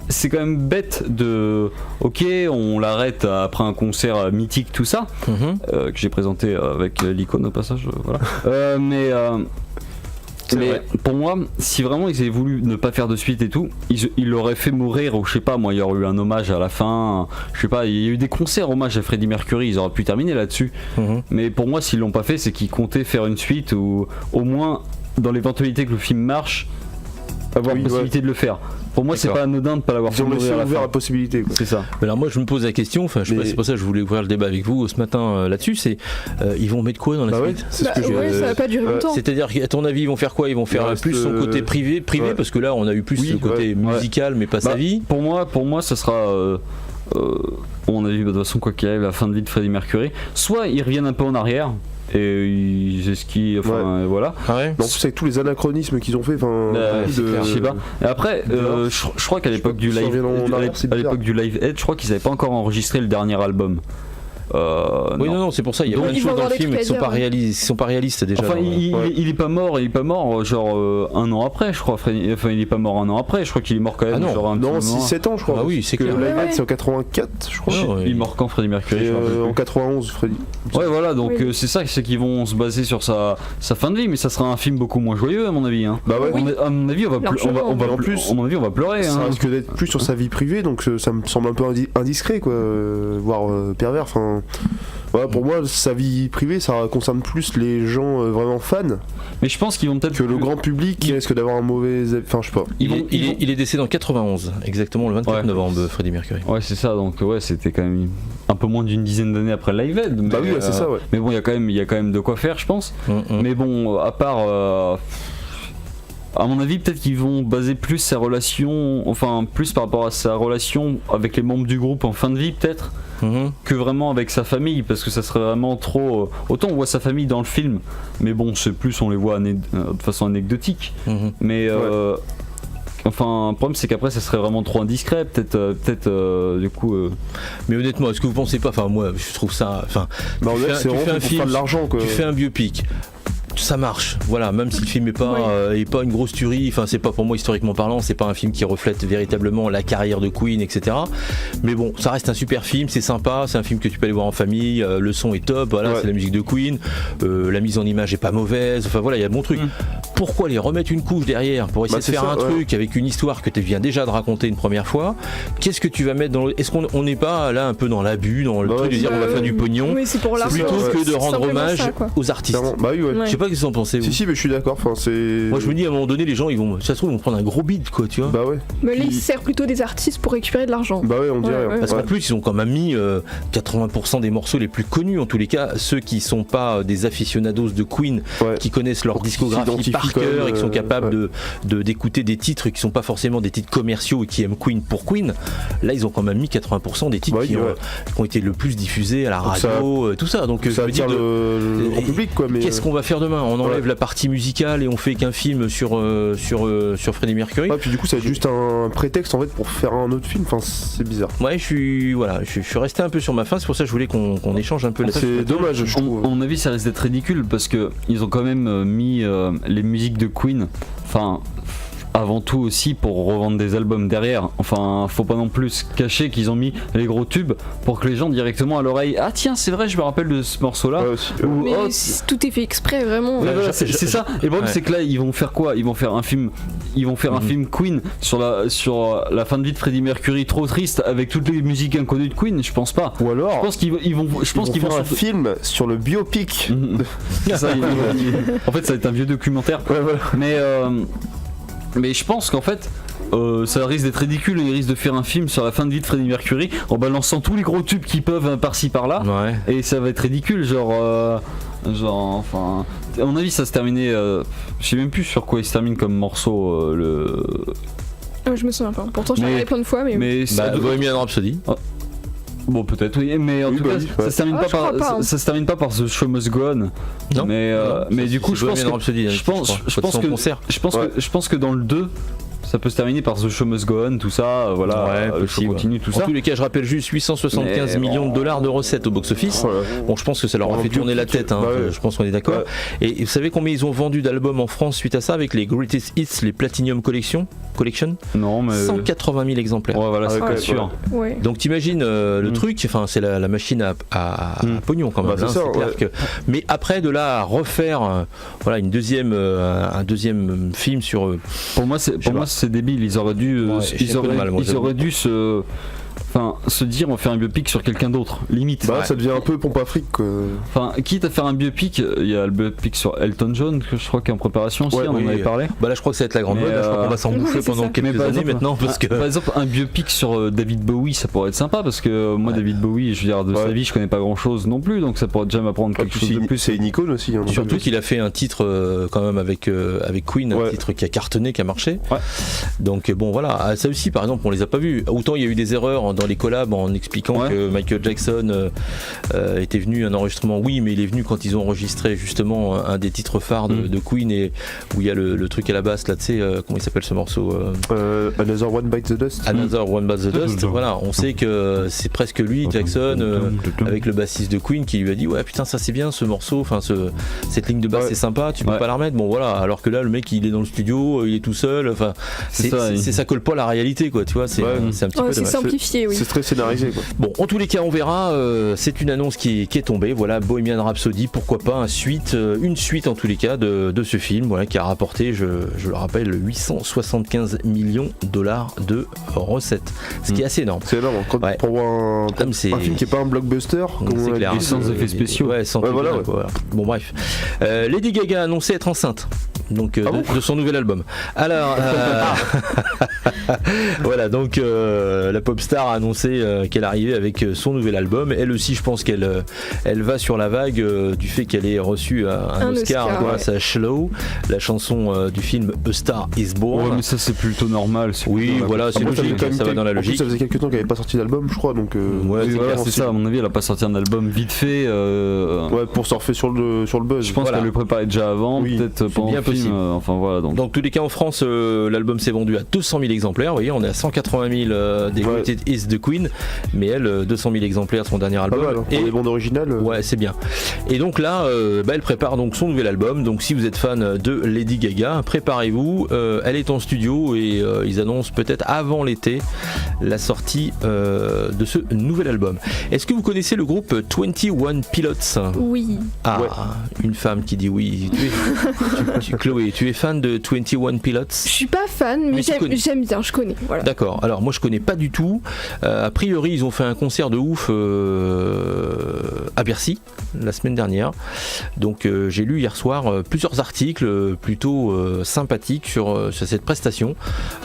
c'est quand même bête de. Ok, on l'arrête après un concert mythique, tout ça, que j'ai présenté avec l'icône au passage. Voilà. Mais pour moi, si vraiment ils avaient voulu ne pas faire de suite et tout, ils l'auraient fait mourir, ou je sais pas, moi il y aurait eu un hommage à la fin, je sais pas, il y a eu des concerts hommage à Freddie Mercury, ils auraient pu terminer là-dessus. Mais pour moi, s'ils l'ont pas fait, c'est qu'ils comptaient faire une suite ou au moins, dans l'éventualité que le film marche, avoir la possibilité de le faire. Pour moi, c'est pas anodin de pas l'avoir fait mourir à la fin. la possibilité, quoi. C'est ça. Mais alors moi, je me pose la question. Enfin, je sais pas, c'est pour ça que je voulais ouvrir le débat avec vous ce matin là-dessus. C'est ils vont mettre quoi dans la suite? C'est ce que ça va pas durer longtemps. C'est-à-dire qu'à ton avis, ils vont faire quoi? Ils vont faire plus son côté privé, parce que là, on a eu plus le côté musical, mais pas sa vie. Pour moi, ça sera. On a vu de toute façon quoi qu'il arrive la fin de vie de Freddie Mercury. Soit ils reviennent un peu en arrière. Et ils esquivent, voilà. En plus avec tous les anachronismes qu'ils ont fait, je sais pas. Et après, je crois qu'à l'époque du Live Aid, je crois qu'ils avaient pas encore enregistré le dernier album. Non, c'est pour ça, il y a plein de choses dans le film qui sont pas réalistes déjà. Enfin, il est pas mort, genre un an après, je crois. Enfin, il est pas mort un an après, je crois qu'il est mort quand même. Non, 6-7 ans, je crois. Ah oui, c'est clair. Le Live Aid, c'est en 84, je crois. Il est mort quand Freddie Mercury? En 91, Freddie. Ouais, voilà, donc c'est ça, c'est qu'ils vont se baser sur sa fin de vie, mais ça sera un film beaucoup moins joyeux à mon avis. Bah ouais. À mon avis, on va pleurer. Ça risque d'être plus sur sa vie privée, donc ça me semble un peu indiscret, quoi, voire pervers. Voilà, pour moi, sa vie privée, ça concerne plus les gens vraiment fans. Mais je pense qu'ils vont peut-être que le grand public qui risque d'avoir un mauvais. Enfin, je sais pas. Il est décédé en 91, exactement le 24 novembre, Freddie Mercury. Ouais, c'est ça, donc ouais, c'était quand même un peu moins d'une dizaine d'années après Live Aid. Bah oui, c'est ça, ouais. Mais bon, il y a quand même de quoi faire, je pense. Mais bon, à part. À mon avis, peut-être qu'ils vont baser plus sa relation, enfin plus par rapport à sa relation avec les membres du groupe en fin de vie, peut-être, que vraiment avec sa famille, parce que ça serait vraiment trop. Autant on voit sa famille dans le film, mais bon, c'est plus on les voit de façon anecdotique. Mais enfin, le problème c'est qu'après ça serait vraiment trop indiscret, peut-être du coup. Mais honnêtement, est-ce que vous pensez pas, enfin moi je trouve ça, enfin, tu fais un film, de l'argent, quoi. Tu fais un biopic. Ça marche, voilà, même si le film est pas une grosse tuerie, enfin c'est pas, pour moi historiquement parlant, c'est pas un film qui reflète véritablement la carrière de Queen, etc. Mais bon, ça reste un super film, c'est sympa, c'est un film que tu peux aller voir en famille, le son est top, voilà, c'est la musique de Queen, la mise en image est pas mauvaise, enfin voilà, il y a de bons trucs. Pourquoi les remettre une couche derrière pour essayer de faire un truc avec une histoire que tu viens déjà de raconter une première fois? Qu'est-ce que tu vas mettre dans est-ce qu'on n'est pas là un peu dans l'abus, dans le truc de dire on va faire du pognon, plutôt que de rendre hommage aux artistes? Je sais pas ce que vous en pensez, vous. Si, mais je suis d'accord. Enfin, moi je me dis à un moment donné les gens ça se trouve ils vont prendre un gros bid, quoi, tu vois. Bah ouais. Mais là ils servent plutôt des artistes pour récupérer de l'argent. Bah ouais, on dirait. Parce qu'en plus ils ont quand même mis 80% des morceaux les plus connus, en tous les cas ceux qui sont pas des aficionados de Queen, qui connaissent leur discographie par cœur et qui sont capables d'écouter des titres qui sont pas forcément des titres commerciaux et qui aiment Queen pour Queen. Là ils ont quand même mis 80% des titres qui ont été le plus diffusés à la radio, tout ça. Donc ça veut dire le grand public, quoi. Mais qu'est-ce qu'on va faire demain? On enlève la partie musicale et on fait qu'un film sur Freddie Mercury. Puis du coup ça va être juste un prétexte en fait pour faire un autre film. Enfin, c'est bizarre. Ouais, je suis resté un peu sur ma faim. C'est pour ça que je voulais qu'on échange un peu là-dessus. C'est dommage, je trouve. À mon avis, ça risque d'être ridicule parce que ils ont quand même mis les musiques de Queen. Enfin, avant tout aussi pour revendre des albums derrière. Enfin, faut pas non plus cacher qu'ils ont mis les gros tubes pour que les gens directement à l'oreille, ah tiens, c'est vrai, je me rappelle de ce morceau-là. Mais tout est fait exprès, vraiment. C'est ça. Et le problème, c'est que là, ils vont faire quoi? Ils vont faire un film. Ils vont faire un film Queen sur la fin de vie de Freddie Mercury, trop triste, avec toutes les musiques inconnues de Queen. Je pense pas. Ou alors, je pense qu'ils vont faire un film sur le biopic. Ça, en fait, ça va être un vieux documentaire. Mais je pense qu'en fait ça risque d'être ridicule, ils risquent de faire un film sur la fin de vie de Freddie Mercury en balançant tous les gros tubes qu'ils peuvent par-ci par-là, et ça va être ridicule, enfin à mon avis ça se terminait, je sais même plus sur quoi il se termine comme morceau je me souviens pas, pourtant j'ai regardé plein de fois, mais Bohemian Rhapsody. Bon, peut-être oui, mais en tout cas ça se termine ça se termine pas par The Show Must Go On. Non. Mais du coup je pense que dans le 2 ça peut se terminer par The Show Must Go On, tout ça, le show continue, tout ça. En tous les cas, je rappelle juste 875 millions de dollars de recettes au box-office. Bon, je pense que ça leur a fait tourner la tête, je pense qu'on est d'accord. Et vous savez combien ils ont vendu d'albums en France suite à ça avec les Greatest Hits, les Platinum Collection? Non, mais 180 000 exemplaires. Ouais, voilà, c'est pas sûr. Donc t'imagines le truc, enfin c'est la machine à pognon quand même. C'est clair que. Mais après de là à refaire un deuxième film sur. Pour moi c'est débile. Ils auraient dû se dire on fait un biopic sur quelqu'un d'autre, limite. Ça devient un peu pompe à fric, quoi. Enfin, quitte à faire un biopic, il y a le biopic sur Elton John que je crois qu'il est en préparation aussi, on en avait parlé. Là je crois que ça va être la grande mode, je crois qu'on va s'en bouffer pendant quelques années maintenant, parce que... Par exemple, un biopic sur David Bowie, ça pourrait être sympa, parce que moi David Bowie, je veux dire, de sa vie je connais pas grand chose non plus, donc ça pourrait déjà m'apprendre quelque chose de plus. C'est une icône aussi. Surtout qu'il a fait un titre quand même avec Queen, un titre qui a cartonné, qui a marché. Donc bon voilà, ça aussi par exemple on les a pas vus. Autant il y a eu des erreurs dans les collabs en expliquant que Michael Jackson était venu à un enregistrement, mais il est venu quand ils ont enregistré justement un des titres phares de Queen, et où il y a le truc à la basse là, tu sais, comment il s'appelle ce morceau, Another One Bites the Dust. Another One Bites the Dust. Voilà, on sait que c'est presque lui, Jackson, avec le bassiste de Queen, qui lui a dit putain ça c'est bien ce morceau, enfin cette ligne de basse c'est sympa, tu peux pas la remettre. Bon voilà, alors que là le mec il est dans le studio, il est tout seul, enfin ça colle pas à la réalité, quoi, tu vois, c'est un petit peu c'est simplifié, oui. C'est très scénarisé quoi. Bon, en tous les cas, on verra. C'est une annonce qui est tombée. Voilà, Bohemian Rhapsody, pourquoi pas une suite en tous les cas de ce film, voilà, qui a rapporté, je le rappelle, 875 millions $ de recettes, ce qui est assez énorme. C'est énorme. Pour un film qui est pas un blockbuster, c'est clair, sans effets spéciaux. Voilà. Bon bref, Lady Gaga a annoncé être enceinte. Donc de son nouvel album. Alors voilà, donc la pop star a annoncé qu'elle arrivait avec son nouvel album. Elle aussi, je pense qu'elle va sur la vague du fait qu'elle ait reçu un Oscar grâce à Slow, la chanson du film A Star Is Born. Ouais, mais ça c'est plutôt normal. Oui, voilà, c'est logique, ça va dans la logique. Ça faisait quelques temps qu'elle n'avait pas sorti d'album, je crois, donc. C'est ça, à mon avis, elle a pas sorti un album vite fait. Ouais, pour surfer sur le buzz. Je pense qu'elle le préparait déjà avant, peut-être pendant le film. Enfin voilà. Donc tous les cas en France, l'album s'est vendu à 200 000 exemplaires. Vous voyez, on est à 180 000 des Greatest Hits de Queen, mais elle 200 000 exemplaires de son dernier album. Mal, et les bandes originales. Ouais, c'est bien. Et donc là, elle prépare donc son nouvel album. Donc si vous êtes fan de Lady Gaga, préparez-vous. Elle est en studio et ils annoncent peut-être avant l'été la sortie de ce nouvel album. Est-ce que vous connaissez le groupe 21 Pilots? Oui. Ah, une femme qui dit oui. Chloé, tu es fan de 21 Pilots? Je suis pas fan, mais j'aime bien, je connais. Voilà. D'accord, alors moi je connais pas du tout. A priori, ils ont fait un concert de ouf à Bercy la semaine dernière. Donc j'ai lu hier soir plusieurs articles plutôt sympathiques sur cette prestation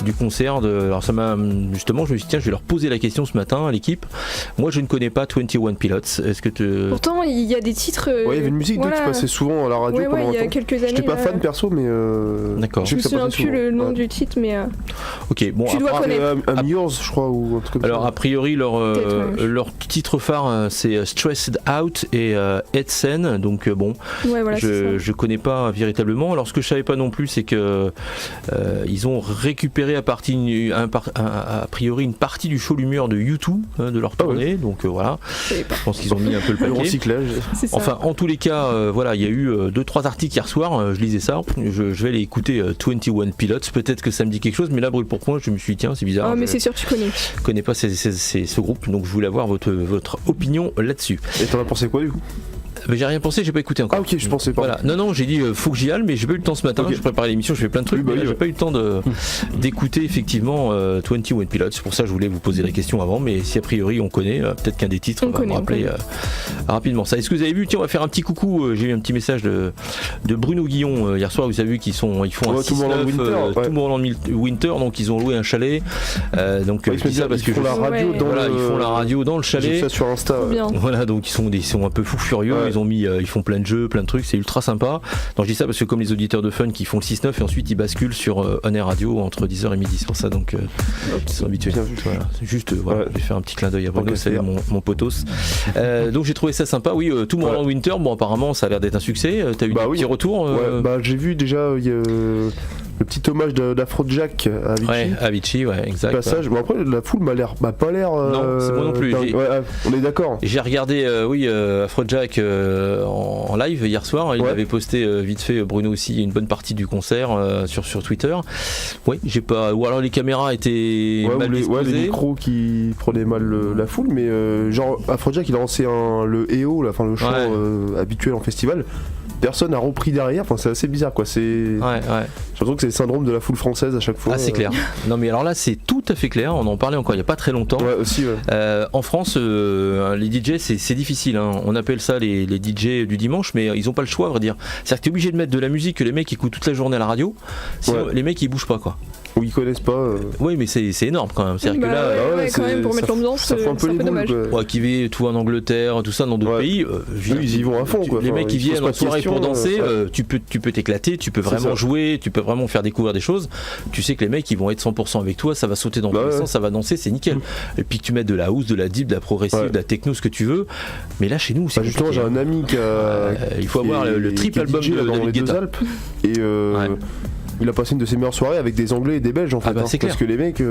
du concert. Alors ça m'a justement, je me suis dit tiens, je vais leur poser la question ce matin à l'équipe. Moi je ne connais pas 21 Pilots. Est-ce que Pourtant il y a des titres. Ouais, il y avait une musique qui passait souvent à la radio pendant il y a longtemps. quelques années. J'étais pas fan perso, mais d'accord. Je me souviens plus le nom du titre, mais. Ok, bon. Tu dois connaître. I'm Yours, je crois, ou un truc comme ça. Alors a priori leur titre phare c'est Stressed Out et Head Sen, donc bon. Ouais, voilà, je connais pas véritablement. Alors ce que je savais pas non plus, c'est que ils ont récupéré a priori une partie du show l'humeur de U2 de leur tournée, donc voilà. Je pense qu'ils ont mis un peu le paquet. Recyclage. Enfin, en tous les cas, voilà, il y a eu 2-3 articles hier soir. Je lisais ça. Je vais aller écouter 21 Pilots. Peut-être que ça me dit quelque chose, mais là, brûle pour point, je me suis dit tiens, c'est bizarre. Ah, mais c'est sûr, tu connais. Je connais pas ce groupe, donc je voulais avoir votre opinion là-dessus. Et t'en as pensé quoi du coup? Mais j'ai rien pensé, j'ai pas écouté encore. Ah ok, je pensais pas. Voilà. Non, j'ai dit faut que j'y aille, mais j'ai pas eu le temps ce matin. Je préparais l'émission, je fais plein de trucs, mais là, j'ai pas eu le temps d'écouter effectivement 21 Pilots. C'est pour ça que je voulais vous poser la question avant, mais si a priori on connaît, peut-être qu'un des titres va me rappeler rapidement ça. Est-ce que vous avez vu? Tiens, on va faire un petit coucou. J'ai eu un petit message de Bruno Guillon hier soir. Vous avez vu qu'ils font un 6-9 Tomorrowland Winter, donc ils ont loué un chalet. Donc je dis ça parce que ils font la radio ils font la radio dans le chalet. J'ai ça sur Insta. Voilà, donc ils sont un peu fous furieux. Ils font plein de jeux, plein de trucs, c'est ultra sympa. Donc je dis ça parce que comme les auditeurs de Fun qui font le 6-9 et ensuite ils basculent sur On Air Radio entre 10h et midi, c'est pour ça donc ils sont habitués. Voilà. C'est juste je vais faire un petit clin d'œil à Bruno, c'est mon potos. Donc j'ai trouvé ça sympa. Oui, Tomorrowland Winter, bon apparemment ça a l'air d'être un succès. T'as eu des petits retours? J'ai vu déjà le petit hommage d'Afrojack à Avicii. Ouais, Avicii, exact. Passage. Bon après la foule m'a pas l'air. Non, c'est moi non plus. On est d'accord. J'ai regardé Afrojack en live hier soir. Il avait posté vite fait Bruno aussi une bonne partie du concert sur Twitter. Oui, j'ai pas. Ou alors les caméras étaient mal disposées. Les micros qui prenaient mal la foule, mais genre Afrojack il a lancé le EO, le chant habituel en festival. Personne n'a repris derrière, enfin c'est assez bizarre quoi, j'ai l'impression que c'est le syndrome de la foule française à chaque fois. Ah c'est clair. Non mais alors là c'est tout à fait clair, on en parlait encore il n'y a pas très longtemps. En France les DJ c'est difficile, hein. On appelle ça les DJ du dimanche, mais ils ont pas le choix à vrai dire. C'est-à-dire que t'es obligé de mettre de la musique que les mecs écoutent toute la journée à la radio, sinon les mecs ils bougent pas quoi. Ou ils connaissent pas. Oui mais c'est énorme quand même, c'est-à-dire que là quand même pour mettre l'ambiance ça fait un peu dommage. Qui vit tout en Angleterre, tout ça dans d'autres pays, ils y vont à fond quoi. Les mecs qui viennent en soirée pour danser, tu peux t'éclater, tu peux vraiment jouer, tu peux vraiment faire découvrir des choses. Tu sais que les mecs ils vont être 100% avec toi, ça va sauter dans tous les sens, ça va danser, c'est nickel. Et puis que tu mets de la house, de la deep, de la progressive, de la techno, ce que tu veux. Mais là chez nous c'est justement j'ai un ami qui a il faut avoir le triple album dans les Deux-Alpes et il a passé une de ses meilleures soirées avec des Anglais et des Belges en fait. C'est clair. Parce que les mecs,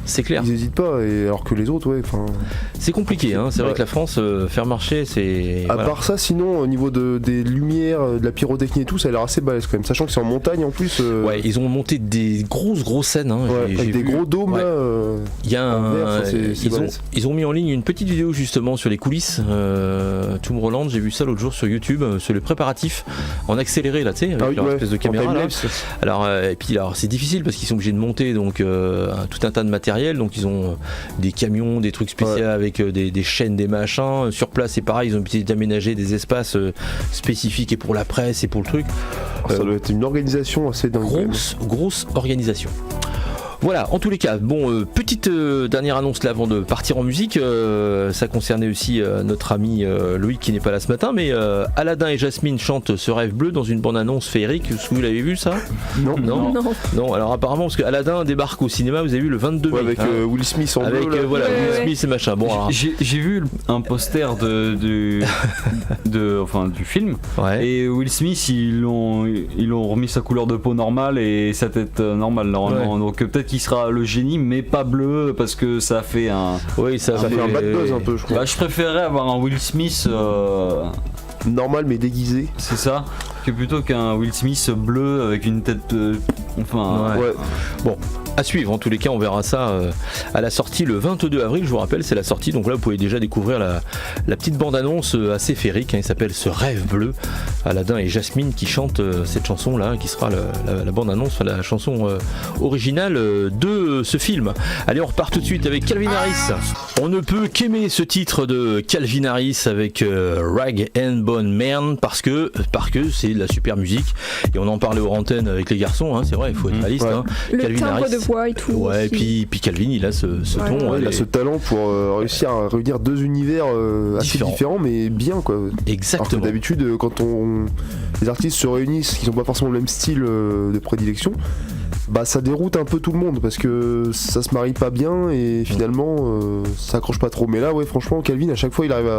c'est clair. Ils hésitent pas, et alors que les autres, c'est compliqué, hein. C'est vrai que la France, faire marcher, c'est. À part ça, sinon, au niveau des lumières, de la pyrotechnie et tout, ça a l'air assez balèze quand même. Sachant que c'est en montagne en plus. Ouais, ils ont monté des grosses scènes. Hein. Avec des gros dômes là. Il y a ils ont mis en ligne une petite vidéo justement sur les coulisses. Tomorrowland, j'ai vu ça l'autre jour sur YouTube, sur les préparatifs en accéléré là, tu sais, avec leur espèce de caméra là. Alors, et puis alors c'est difficile parce qu'ils sont obligés de monter donc tout un tas de matériel. Donc ils ont des camions, des trucs spéciaux avec des chaînes, des machins. Sur place, c'est pareil, ils ont essayé d'aménager des espaces spécifiques et pour la presse et pour le truc. Ça doit être une organisation assez dingue. Grosse organisation. Voilà, en tous les cas, bon, petite dernière annonce là avant de partir en musique, ça concernait aussi notre ami Loïc qui n'est pas là ce matin, mais Aladdin et Jasmine chantent Ce rêve bleu dans une bande-annonce féerique. Est-ce que vous l'avez vu ça ? Non, alors apparemment, parce que Aladdin débarque au cinéma, vous avez vu le 22 mai. Avec Will Smith en bleu. Will Smith et machin. Bon, alors... J'ai vu un poster du film, et Will Smith, ils l'ont remis sa couleur de peau normale et sa tête normale normalement, donc peut-être qu'il sera le génie mais pas bleu parce que ça fait un ça fait un bad buzz un peu, je crois. Je préférerais avoir un Will Smith normal mais déguisé, c'est ça, que plutôt qu'un Will Smith bleu avec une tête Bon, à suivre, en tous les cas on verra ça à la sortie le 22 avril, je vous rappelle, c'est la sortie, donc là vous pouvez déjà découvrir la petite bande-annonce assez féerique, hein, il s'appelle Ce rêve bleu, Aladdin et Jasmine qui chantent cette chanson là, qui sera la bande-annonce, la chanson originale de ce film. Allez, on repart tout de suite avec Calvin Harris. On ne peut qu'aimer ce titre de Calvin Harris avec Rag and Bone Man parce que c'est de la super musique, et on en parlait aux antennes avec les garçons, hein, c'est vrai, il faut être réaliste. Hein. Le Calvin timbre Harris, de voix et tout. Ouais, et puis Calvin, il a ce ton. Il a ce talent pour réussir à réunir deux univers assez différents, mais bien quoi. Exactement. Alors que d'habitude, quand les artistes se réunissent, qui n'ont pas forcément le même style de prédilection, bah ça déroute un peu tout le monde parce que ça se marie pas bien et finalement ça accroche pas trop. Mais là, ouais, franchement, Calvin, à chaque fois, il arrive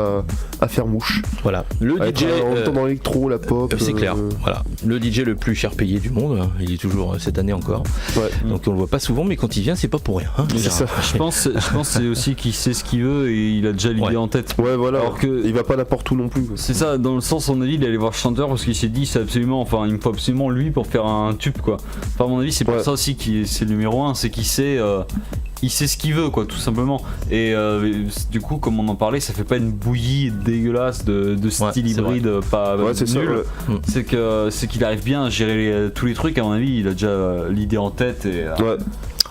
à faire mouche. Voilà. Le DJ en même temps dans l'électro, la pop. C'est clair. Voilà. Le DJ le plus cher payé du monde. Il est toujours cette année encore. Ouais. Donc on le voit pas souvent, mais quand il vient, c'est pas pour rien. Hein. C'est ça. Je pense c'est aussi qu'il sait ce qu'il veut et il a déjà l'idée en tête. Ouais, voilà. Alors que il va pas n'importe où non plus. Quoi. C'est ça. Dans le sens, on a dit, il allait voir le chanteur parce qu'il s'est dit, il me faut absolument lui pour faire un tube, quoi. Enfin, à mon avis, c'est pour ça aussi c'est le numéro 1, c'est qu'il sait ce qu'il veut, quoi, tout simplement. Et du coup, comme on en parlait, ça fait pas une bouillie dégueulasse de style hybride, pas nul. Ça, c'est qu'il arrive bien à gérer tous les trucs. À mon avis, il a déjà l'idée en tête. Et,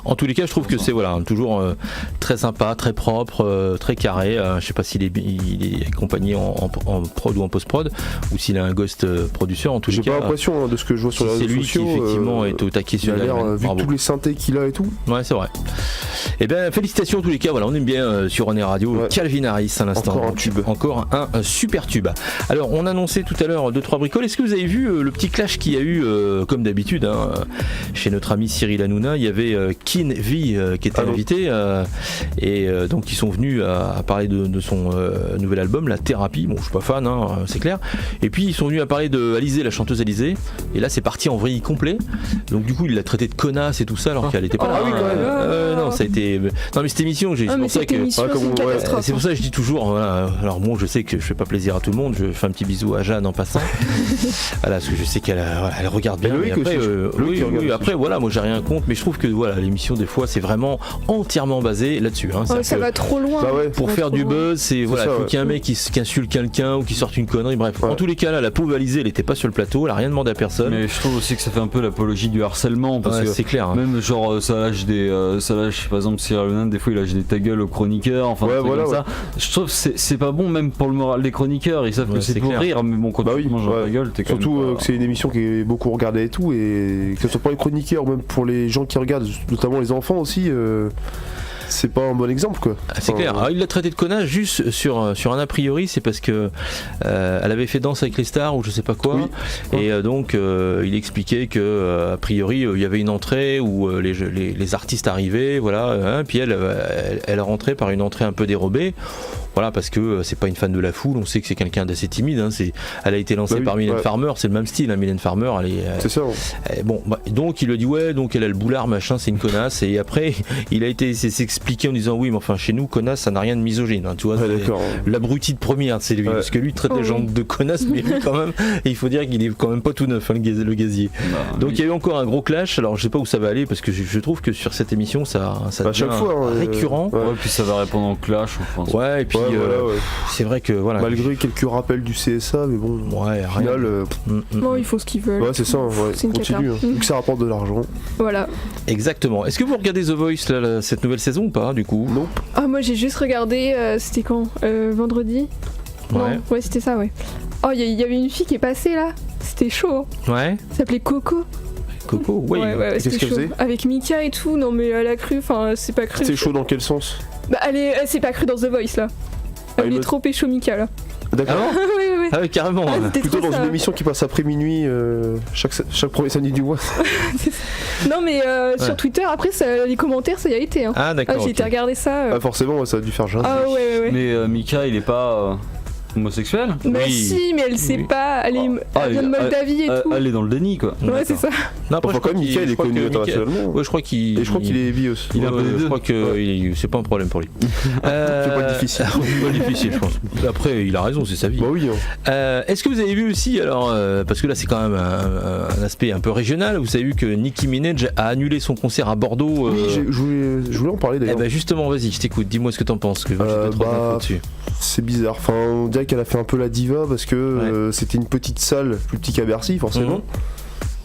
en tous les cas, je trouve que c'est toujours très sympa, très propre, très carré. Je sais pas s'il est accompagné en prod ou en post-prod, ou s'il a un ghost producer. En tous les cas, j'ai pas l'impression de ce que je vois sur les réseaux sociaux. C'est lui qui effectivement est au taquet sur la mer. Vu tous les synthés qu'il a et tout. Ouais, c'est vrai. Et bien, félicitations en tous les cas. Voilà, on aime bien sur René Radio. Ouais. Calvin Harris à l'instant. Encore un tube. Encore un super tube. Alors, on annonçait tout à l'heure 2-3 bricoles. Est-ce que vous avez vu le petit clash qu'il y a eu, comme d'habitude, chez notre ami Cyril Hanouna? Il y avait Kin V qui était invité et donc ils sont venus à parler de son nouvel album, La Thérapie. Bon, je suis pas fan, c'est clair. Et puis ils sont venus à parler de Alizée, la chanteuse Alizée. Et là, c'est parti en vrille complet. Donc du coup, il l'a traité de connasse et tout ça, alors qu'elle était pas là. Ah oui, quand même. Non, ça a été. Non, mais cette émission, c'est pour ça que. C'est pour ça que je dis toujours. Voilà, alors bon, je sais que je fais pas plaisir à tout le monde. Je fais un petit bisou à Jeanne en passant. Voilà, parce que je sais qu'elle elle regarde bien. Et après, après, voilà, moi j'ai rien contre, mais je trouve que voilà, l'émission des fois, c'est vraiment entièrement basé là-dessus. Ça va trop loin. Pour faire du buzz, c'est voilà, faut qu'il y ait un mec qui insulte quelqu'un ou qui sorte une connerie. Bref, en tous les cas, là, la pauvre Alizée, elle était pas sur le plateau, elle a rien demandé à personne. Mais je trouve aussi que ça fait un peu l'apologie du harcèlement, parce que c'est clair. Même genre ça lâche par exemple Cyril Hanouna, des fois il lâche des ta gueule aux chroniqueurs, enfin comme ça. Je trouve que c'est pas bon même pour le moral des chroniqueurs. Ils savent que c'est pour rire, mais bon, quand tu manges ta gueule, t'es quand même surtout que c'est une émission qui est beaucoup regardée et tout, et que ce soit pour les chroniqueurs, même pour les gens qui regardent, notamment les enfants aussi. C'est pas un bon exemple, quoi. C'est clair. Alors, il l'a traité de connasse juste sur un a priori, c'est parce que elle avait fait Danse avec les stars ou je sais pas quoi, et donc il expliquait que a priori il y avait une entrée où les artistes arrivaient, voilà, puis elle rentrait par une entrée un peu dérobée. Voilà, parce que c'est pas une fan de la foule, on sait que c'est quelqu'un d'assez timide, hein, elle a été lancée par Mylène Farmer, c'est le même style, hein, Mylène Farmer, c'est ça. Donc il a dit donc elle a le boulard, machin, c'est une connasse, et après il a été s'expliquer en disant oui, mais enfin chez nous, connasse, ça n'a rien de misogyne, hein, tu vois, l'abruti de première, c'est lui, parce que lui il traite les gens de connasse, mais lui quand même, et il faut dire qu'il est quand même pas tout neuf, hein, le gazier. Donc il y a eu encore un gros clash, alors je sais pas où ça va aller, parce que je trouve que sur cette émission ça devient chaque fois, récurrent. Puis ça va répondre au clash, je pense. Ouais, et puis c'est vrai que voilà. Malgré quelques rappels du CSA, mais bon, au final, non, ils font ce qu'ils veulent. Ouais, c'est ça, continue, vu que ça rapporte de l'argent. Voilà. Exactement. Est-ce que vous regardez The Voice là, cette nouvelle saison ou pas, du coup? Non. Ah, moi j'ai juste regardé, c'était quand vendredi? Non, ouais, c'était ça, ouais. Oh, il y avait une fille qui est passée là, c'était chaud. Ouais. Ça s'appelait Coco. Coco, oui. Ouais, qu'est-ce qu'elle faisait? Avec Mika et tout, non mais elle a cru, enfin c'est pas cru. C'est chaud dans quel sens? Bah elle s'est pas cru dans The Voice là. Elle est trop pécho Mika là. D'accord. Oui. Ah oui, carrément. Plutôt dans une émission qui passe après minuit, chaque premier samedi du mois. Non mais sur Twitter après les commentaires ça y a été. Hein. Ah d'accord. J'ai été regarder ça. Forcément ça a dû faire jaser. Ah ouais. Mais Mika il est pas homosexuel? Mais si, mais elle sait pas, elle vient de Moldavie et tout. Elle est dans le déni quoi. Ouais, c'est ça. Non, après, je crois que Mika il est connu internationalement. Ouais, je crois qu'il. Et je crois qu'il est bi aussi. Il est un peu des deux. Je crois que c'est pas un problème pour lui. C'est pas difficile. C'est pas difficile, je pense. Après, il a raison, c'est sa vie. Bah oui. Est-ce que vous avez vu aussi, alors, parce que là c'est quand même un aspect un peu régional, vous avez vu que Nicki Minaj a annulé son concert à Bordeaux. Oui, je voulais en parler d'ailleurs. Eh ben justement, vas-y, je t'écoute, dis-moi ce que t'en penses, que j'ai pas trop d'infos dessus. C'est bizarre, enfin on dirait qu'elle a fait un peu la diva parce que c'était une petite salle, plus petit qu'à Bercy forcément.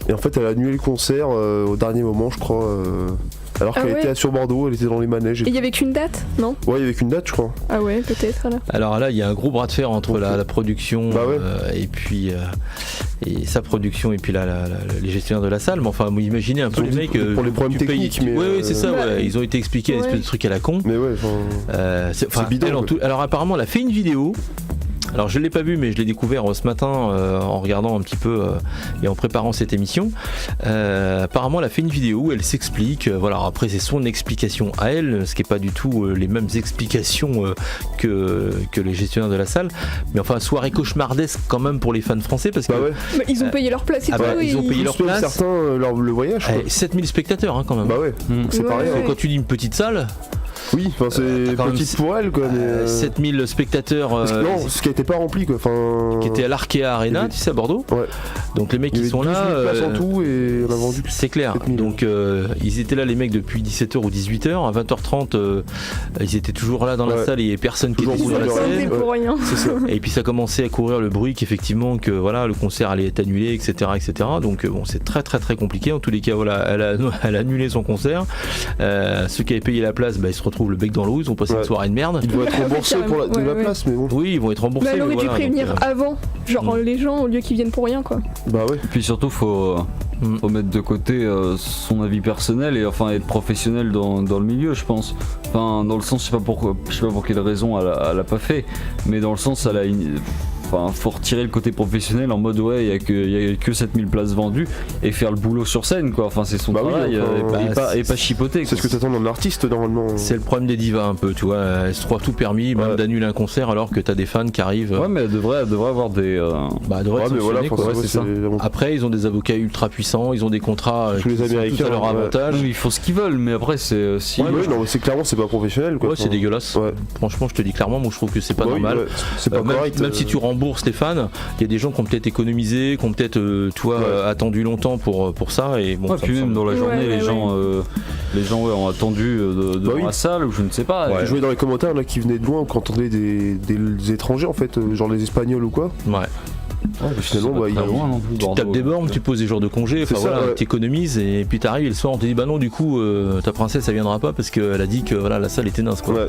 Et en fait elle a annulé le concert au dernier moment je crois. Alors qu'elle était sur Bordeaux, elle était dans les manèges. Et il y avait qu'une date, non? Ouais, il y avait qu'une date, je crois. Ah ouais, peut-être là. Alors là, il y a un gros bras de fer entre la production et puis et sa production et puis les gestionnaires de la salle. Mais enfin, vous imaginez un peu les mecs pour les problèmes techniques. Oui, c'est ça. Ouais. Ils ont été expliqués une espèce de truc à la con. Mais ouais. C'est bidon. Alors apparemment, elle a fait une vidéo. Alors je l'ai pas vu mais je l'ai découvert ce matin en regardant un petit peu et en préparant cette émission. Apparemment elle a fait une vidéo où elle s'explique, voilà, après c'est son explication à elle, ce qui est pas du tout les mêmes explications que les gestionnaires de la salle, mais enfin soirée cauchemardesque quand même pour les fans français parce que bah, ils ont payé leur place et tout. Ils ont payé leur place. Certains le voyage. 7000 spectateurs quand même. Bah ouais. C'est pareil. Quand tu dis une petite salle. Oui, enfin c'est petite pour elle quoi. Mais 7000 spectateurs. Non, ce qui n'était pas rempli quoi. Qui était à l'Arkea Arena, tu sais, à Bordeaux. Ouais. Donc les mecs qui sont là. Places en tout et on a vendu. C'est clair. Donc ils étaient là les mecs depuis 17h ou 18h. À 20h30, ils étaient toujours là dans la salle et il n'y avait personne qui était sur la scène. Pour rien. C'est ça. Et puis ça commençait à courir le bruit qu'effectivement que voilà le concert allait être annulé, etc. Donc bon, c'est très très très compliqué. En tous les cas, voilà, elle a annulé son concert. Ceux qui avaient payé la place, ils se retrouvent le bec dans l'eau. Ils ont passé une soirée de merde. Ils vont être remboursés pour la place, mais bon. Oui, ils vont être remboursés. Elle aurait dû prévenir avant, genre les gens au lieu qu'ils viennent pour rien quoi. Bah ouais. Et puis surtout faut mettre de côté son avis personnel et enfin être professionnel dans le milieu, je pense. Enfin dans le sens, je sais pas pour quelle raison elle a pas fait, mais dans le sens elle a Enfin, faut retirer le côté professionnel en mode il y a que 7000 places vendues et faire le boulot sur scène quoi. Enfin c'est son travail et pas chipoter. C'est ce que t'attends d'un artiste normalement. C'est le problème des divas un peu, tu vois. Elles se croient tout permis, même d'annuler un concert alors que t'as des fans qui arrivent. Ouais mais elle devrait avoir des. Devrait être voilà, quoi. c'est ça. Après ils ont des avocats ultra puissants, ils ont des contrats tous les Américains à leur avantage. Ils font ce qu'ils veulent, mais après c'est si. Non, c'est clairement c'est pas professionnel quoi. Ouais, c'est dégueulasse. Franchement, je te dis clairement, moi je trouve que c'est pas normal. C'est pas correct. Même si tu rembourses les fans, il y a des gens qui ont peut-être économisé, qui ont peut-être attendu longtemps pour ça et bon. Puis même dans la journée, les gens ont attendu devant la salle ou je ne sais pas. Je voyais dans les commentaires là qui venaient de loin, quand on entendait des étrangers en fait, genre les Espagnols ou quoi. Ouais. Finalement, tu tapes des bornes, tu poses des jours de congé, tu économises et puis t'arrives et le soir on te dit bah non du coup ta princesse elle viendra pas parce qu'elle a dit que voilà la salle était naze quoi.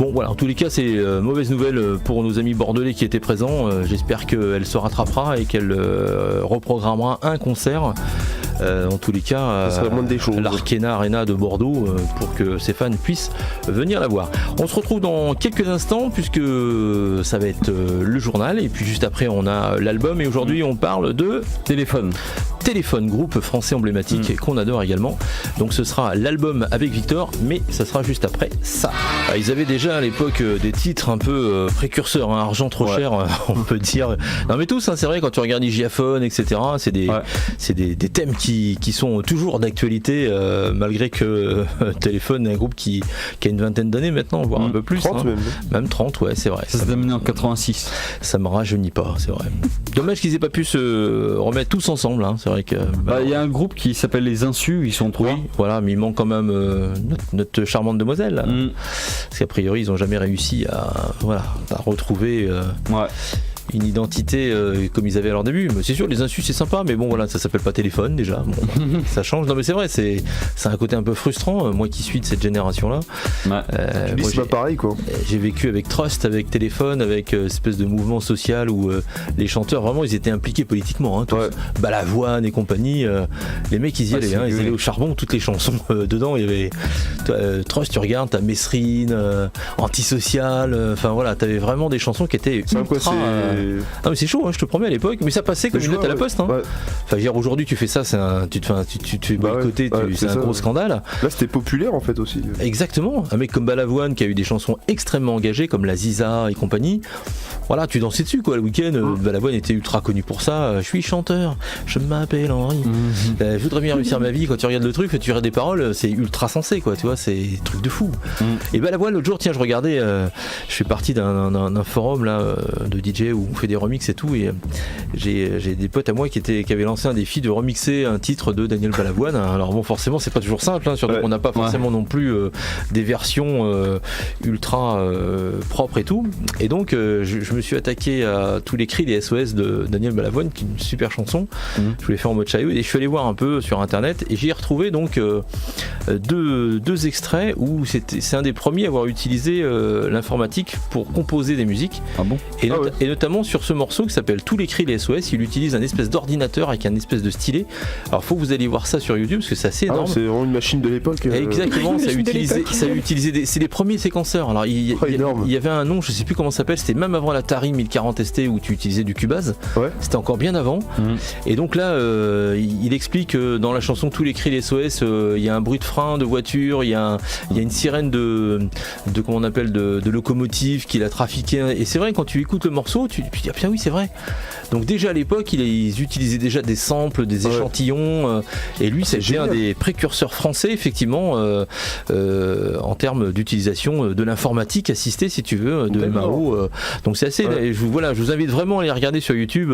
Bon voilà, en tous les cas c'est mauvaise nouvelle pour nos amis bordelais qui étaient présents. J'espère qu'elle se rattrapera et qu'elle reprogrammera un concert. En tous les cas, l'Arkena Arena de Bordeaux pour que ses fans puissent venir la voir. On se retrouve dans quelques instants puisque ça va être le journal et puis juste après on a l'album et aujourd'hui on parle de téléphone Téléphone, groupe français emblématique et qu'on adore également. Donc ce sera l'album avec Victor, mais ça sera juste après ça. Ils avaient déjà à l'époque des titres un peu précurseurs, hein, argent trop cher, on peut dire. Non mais tous, hein, c'est vrai, quand tu regardes Digiaphone, etc., c'est des thèmes qui sont toujours d'actualité, malgré que Téléphone est un groupe qui a une vingtaine d'années maintenant, voire un peu plus. 30 même 30, ouais, c'est vrai. Ça s'est terminé en 86. Ça me rajeunit pas, c'est vrai. Dommage qu'ils aient pas pu se remettre tous ensemble, hein. C'est vrai que. Il y a un groupe qui s'appelle Les Insus, ils sont 3. Oui, voilà, mais il manque quand même notre charmante demoiselle. Parce qu'a priori, ils ont jamais réussi à retrouver. Une identité comme ils avaient à leur début. Mais c'est sûr, Les Insus c'est sympa, mais bon voilà, ça s'appelle pas Téléphone déjà. Bon, ça change. Non mais c'est vrai, c'est un côté un peu frustrant. Moi qui suis de cette génération-là. C'est pas pareil quoi. J'ai vécu avec Trust, avec Téléphone, avec espèce de mouvement social où les chanteurs vraiment ils étaient impliqués politiquement. Hein, tous. Balavoine et compagnie. Les mecs ils y allaient, ils allaient au charbon. Toutes les chansons dedans, il y avait Trust. Tu regardes, t'as Mesrine, Antisocial. Enfin voilà, t'avais vraiment des chansons qui étaient ultra. Ah mais c'est chaud, hein, je te promets à l'époque, mais ça passait comme une lettre à la poste. Hein. Enfin, dire aujourd'hui tu fais ça, tu te fais boycotter, c'est un gros scandale. Là c'était populaire en fait aussi. Exactement, un mec comme Balavoine qui a eu des chansons extrêmement engagées comme La Ziza et compagnie. Voilà, tu dansais dessus quoi le week-end. Balavoine était ultra connu pour ça. Je suis chanteur, je m'appelle Henri. Je voudrais bien réussir ma vie. Quand tu regardes le truc, tu regardes des paroles, c'est ultra sensé quoi, tu vois, c'est des trucs de fou. Et Balavoine l'autre jour, tiens, je regardais, je fais partie d'un forum là de DJ où on fait des remixes et tout, et j'ai des potes à moi qui avaient lancé un défi de remixer un titre de Daniel Balavoine. Alors bon, forcément c'est pas toujours simple, hein, surtout qu'on n'a pas forcément non plus des versions ultra propres et tout, et donc je me suis attaqué à tous les cris des SOS de Daniel Balavoine, qui est une super chanson. Je l'ai fait en mode chahut et je suis allé voir un peu sur internet et j'y ai retrouvé donc deux extraits où c'est un des premiers à avoir utilisé l'informatique pour composer des musiques. Et notamment sur ce morceau qui s'appelle Tous les cris des SOS, il utilise un espèce d'ordinateur avec un espèce de stylet. Alors faut que vous alliez voir ça sur YouTube parce que c'est assez énorme. C'est vraiment une machine de l'époque. Exactement, ça a utilisé c'est les premiers séquenceurs. Alors il y avait un nom, je sais plus comment ça s'appelle, c'était même avant l'Atari 1040 ST où tu utilisais du Cubase. C'était encore bien avant. Et donc là il explique que dans la chanson Tous les cris des SOS, il y a un bruit de frein de voiture, il y a une sirène de comment on appelle de locomotive qu'il a trafiqué. Et c'est vrai, quand tu écoutes le morceau, tu dis ah putain oui c'est vrai. Donc déjà à l'époque ils utilisaient déjà des samples, des échantillons, et lui c'était un des précurseurs français effectivement en termes d'utilisation de l'informatique assistée si tu veux de MAO. Donc c'est assez. Je vous invite vraiment à aller regarder sur YouTube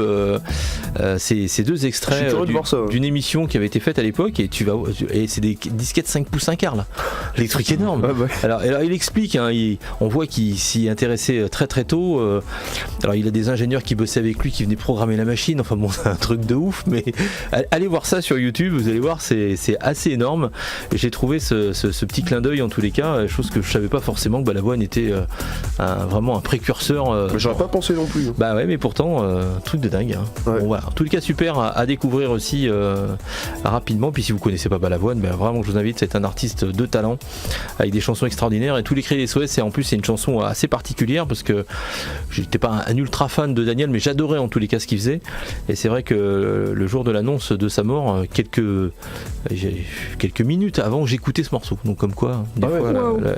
ces deux extraits d'une émission qui avait été faite à l'époque, et c'est des disquettes 5 pouces 1 quart là, les trucs énormes. Alors il explique, hein, on voit qu'il s'y intéressait très très tôt. Alors il a des ingénieurs qui bossaient avec lui, qui venaient programmer la machine, enfin bon c'est un truc de ouf, mais allez voir ça sur YouTube, vous allez voir, c'est assez énorme. Et j'ai trouvé ce petit clin d'œil en tous les cas, chose que je savais pas forcément que Balavoine était vraiment un précurseur. Mais j'aurais pas pensé non plus. Bah ouais, mais pourtant truc de dingue. Hein. Bon, voilà. En tous les cas super à découvrir aussi rapidement. Puis si vous connaissez pas Balavoine, vraiment je vous invite, c'est un artiste de talent avec des chansons extraordinaires, et Tous les cris des SOS, et en plus c'est une chanson assez particulière parce que j'étais pas un ultra fan de Daniel, mais j'adorais en tous les cas ce qu'il faisait. Et c'est vrai que le jour de l'annonce de sa mort, quelques minutes avant, j'écoutais ce morceau. Donc comme quoi, des fois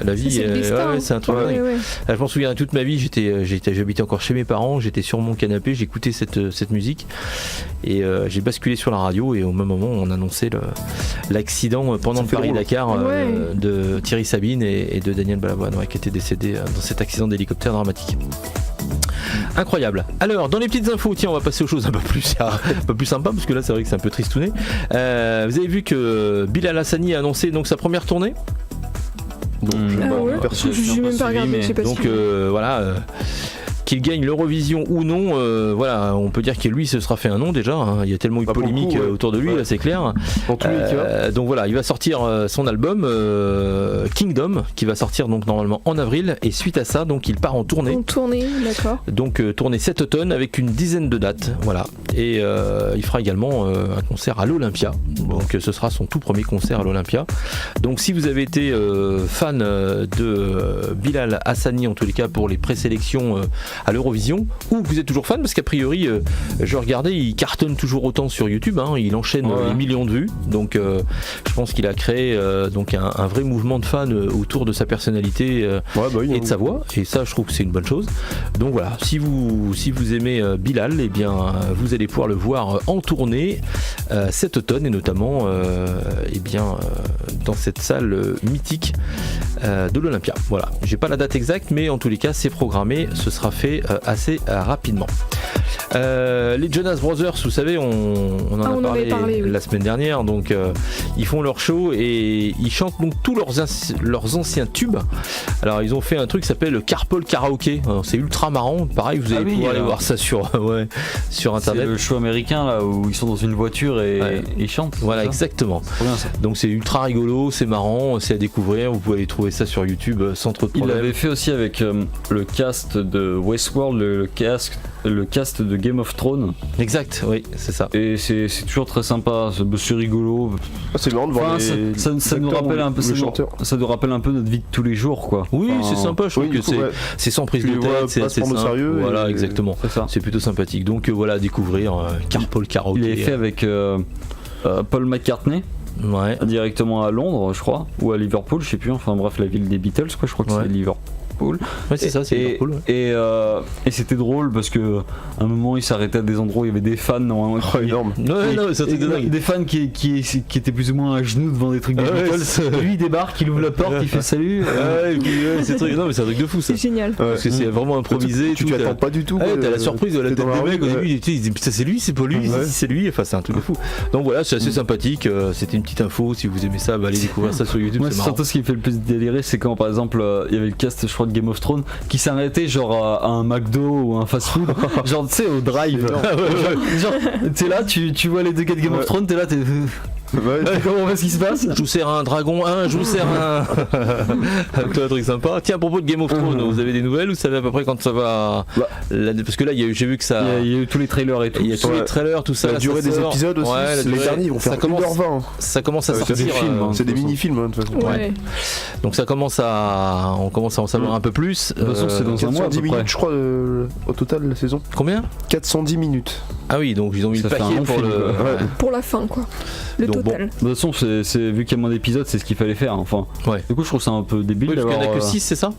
la vie, c'est un truc. Je m'en souviens toute ma vie. J'habitais encore chez mes parents, j'étais sur mon canapé, j'écoutais cette musique, et j'ai basculé sur la radio, et au même moment on annonçait l'accident pendant le Paris-Dakar de Thierry Sabine et de Daniel Balavoine, qui était décédé dans cet accident d'hélicoptère dramatique. Incroyable. Alors dans les petites infos, tiens, on va passer aux choses un peu plus sympa, parce que là c'est vrai que c'est un peu tristouné. Vous avez vu que Bilal Hassani a annoncé donc sa première tournée. Donc j'ai même pas regardé, je sais pas. Donc voilà. Qu'il gagne l'Eurovision ou non, voilà, on peut dire que lui se sera fait un nom déjà, hein. Il y a tellement eu de polémique autour de lui, là, c'est clair. Donc voilà, il va sortir son album Kingdom, qui va sortir donc normalement en avril, et suite à ça donc il part en tournée. D'accord. Donc tournée cet automne avec une dizaine de dates, voilà. Et il fera également un concert à l'Olympia. Donc ce sera son tout premier concert à l'Olympia. Donc si vous avez été fan de Bilal Hassani, en tous les cas pour les présélections à l'Eurovision, ou que vous êtes toujours fan, parce qu'a priori, je regardais, il cartonne toujours autant sur YouTube, hein, il enchaîne les millions de vues, donc je pense qu'il a créé donc un vrai mouvement de fans autour de sa personnalité et de sa voix, et ça je trouve que c'est une bonne chose. Donc voilà, si vous aimez Bilal, eh bien vous allez pouvoir le voir en tournée cet automne, et notamment dans cette salle mythique de l'Olympia. Voilà, j'ai pas la date exacte, mais en tous les cas c'est programmé, ce sera fait assez rapidement. Les Jonas Brothers, vous savez, on en a parlé la semaine dernière, donc ils font leur show et ils chantent donc tous leurs anciens tubes. Alors ils ont fait un truc qui s'appelle Carpool Karaoke. Alors, c'est ultra marrant, pareil, vous allez pouvoir aller voir ça sur internet. C'est le show américain là où ils sont dans une voiture et ils chantent. Voilà, exactement. C'est bien, ça. Donc c'est ultra rigolo, c'est marrant, c'est à découvrir. Vous pouvez aller trouver ça sur YouTube sans trop de problème. Il l'avait fait aussi avec le cast de Westworld, le cast de Game of Thrones. Exact, oui, c'est ça. Et c'est toujours très sympa, c'est rigolo. C'est marrant de voir ça nous rappelle un peu, ça nous rappelle un peu notre vie de tous les jours, quoi. Oui, c'est sympa, je trouve que c'est sans prise de tête, c'est assez simple. Sérieux. Voilà, exactement. C'est plutôt sympathique. Donc voilà, découvrir Carpool Karaoke. Il est fait avec Paul McCartney. Ouais. Directement à Londres, je crois, ou à Liverpool, je sais plus. Enfin bref, la ville des Beatles, quoi. Je crois que c'est Liverpool. Ouais, c'est ça, c'est Liverpool. Ouais. Et c'était drôle parce que à un moment il s'arrêtait à des endroits où il y avait des fans normalement. Énorme. C'est un truc de dingue. Des fans qui étaient plus ou moins à genoux devant des trucs des Beatles. Lui il débarque, il ouvre la porte, il fait salut. C'est un truc de fou ça. C'est génial. Parce que c'est vraiment improvisé. Tu t'attends pas du tout. T'as la surprise de la tête des mecs au début, ils disent putain c'est lui, c'est pas lui, c'est lui. Enfin c'est un truc de fou. Donc voilà, c'est assez sympathique. C'était une petite info. Si vous aimez ça, allez découvrir ça sur YouTube. Moi c'est surtout ce qui me fait le plus délirer, c'est quand par exemple il y avait le cast, je crois, de Game of Thrones qui s'arrêtait genre à un McDo ou un fast food, genre tu sais au drive. Genre t'es là, tu vois les deux gars de Game of Thrones, t'es là, comment ce qui se passe? Je vous sers un dragon 1, je vous sers un un truc sympa. Tiens, à propos de Game of Thrones, vous avez des nouvelles? Vous savez à peu près quand ça va? Parce que là j'ai vu que ça il y a eu tous les trailers et tout. Il y a tous les trailers, tout ça. La durée des épisodes aussi, les derniers ils vont faire 1h20. Ça commence à sortir. C'est des films, c'est des mini-films de toute façon. Donc ça on commence à en savoir un peu plus. De toute façon c'est dans un mois 410 minutes je crois au total la saison. Combien? 410 minutes. Ah oui, donc ils ont mis le paquet pour la fin quoi. Le total. De toute façon, c'est vu qu'il y a moins d'épisodes, c'est ce qu'il fallait faire. Enfin, du coup, je trouve ça un peu débile. Il y en a que 6, c'est ça?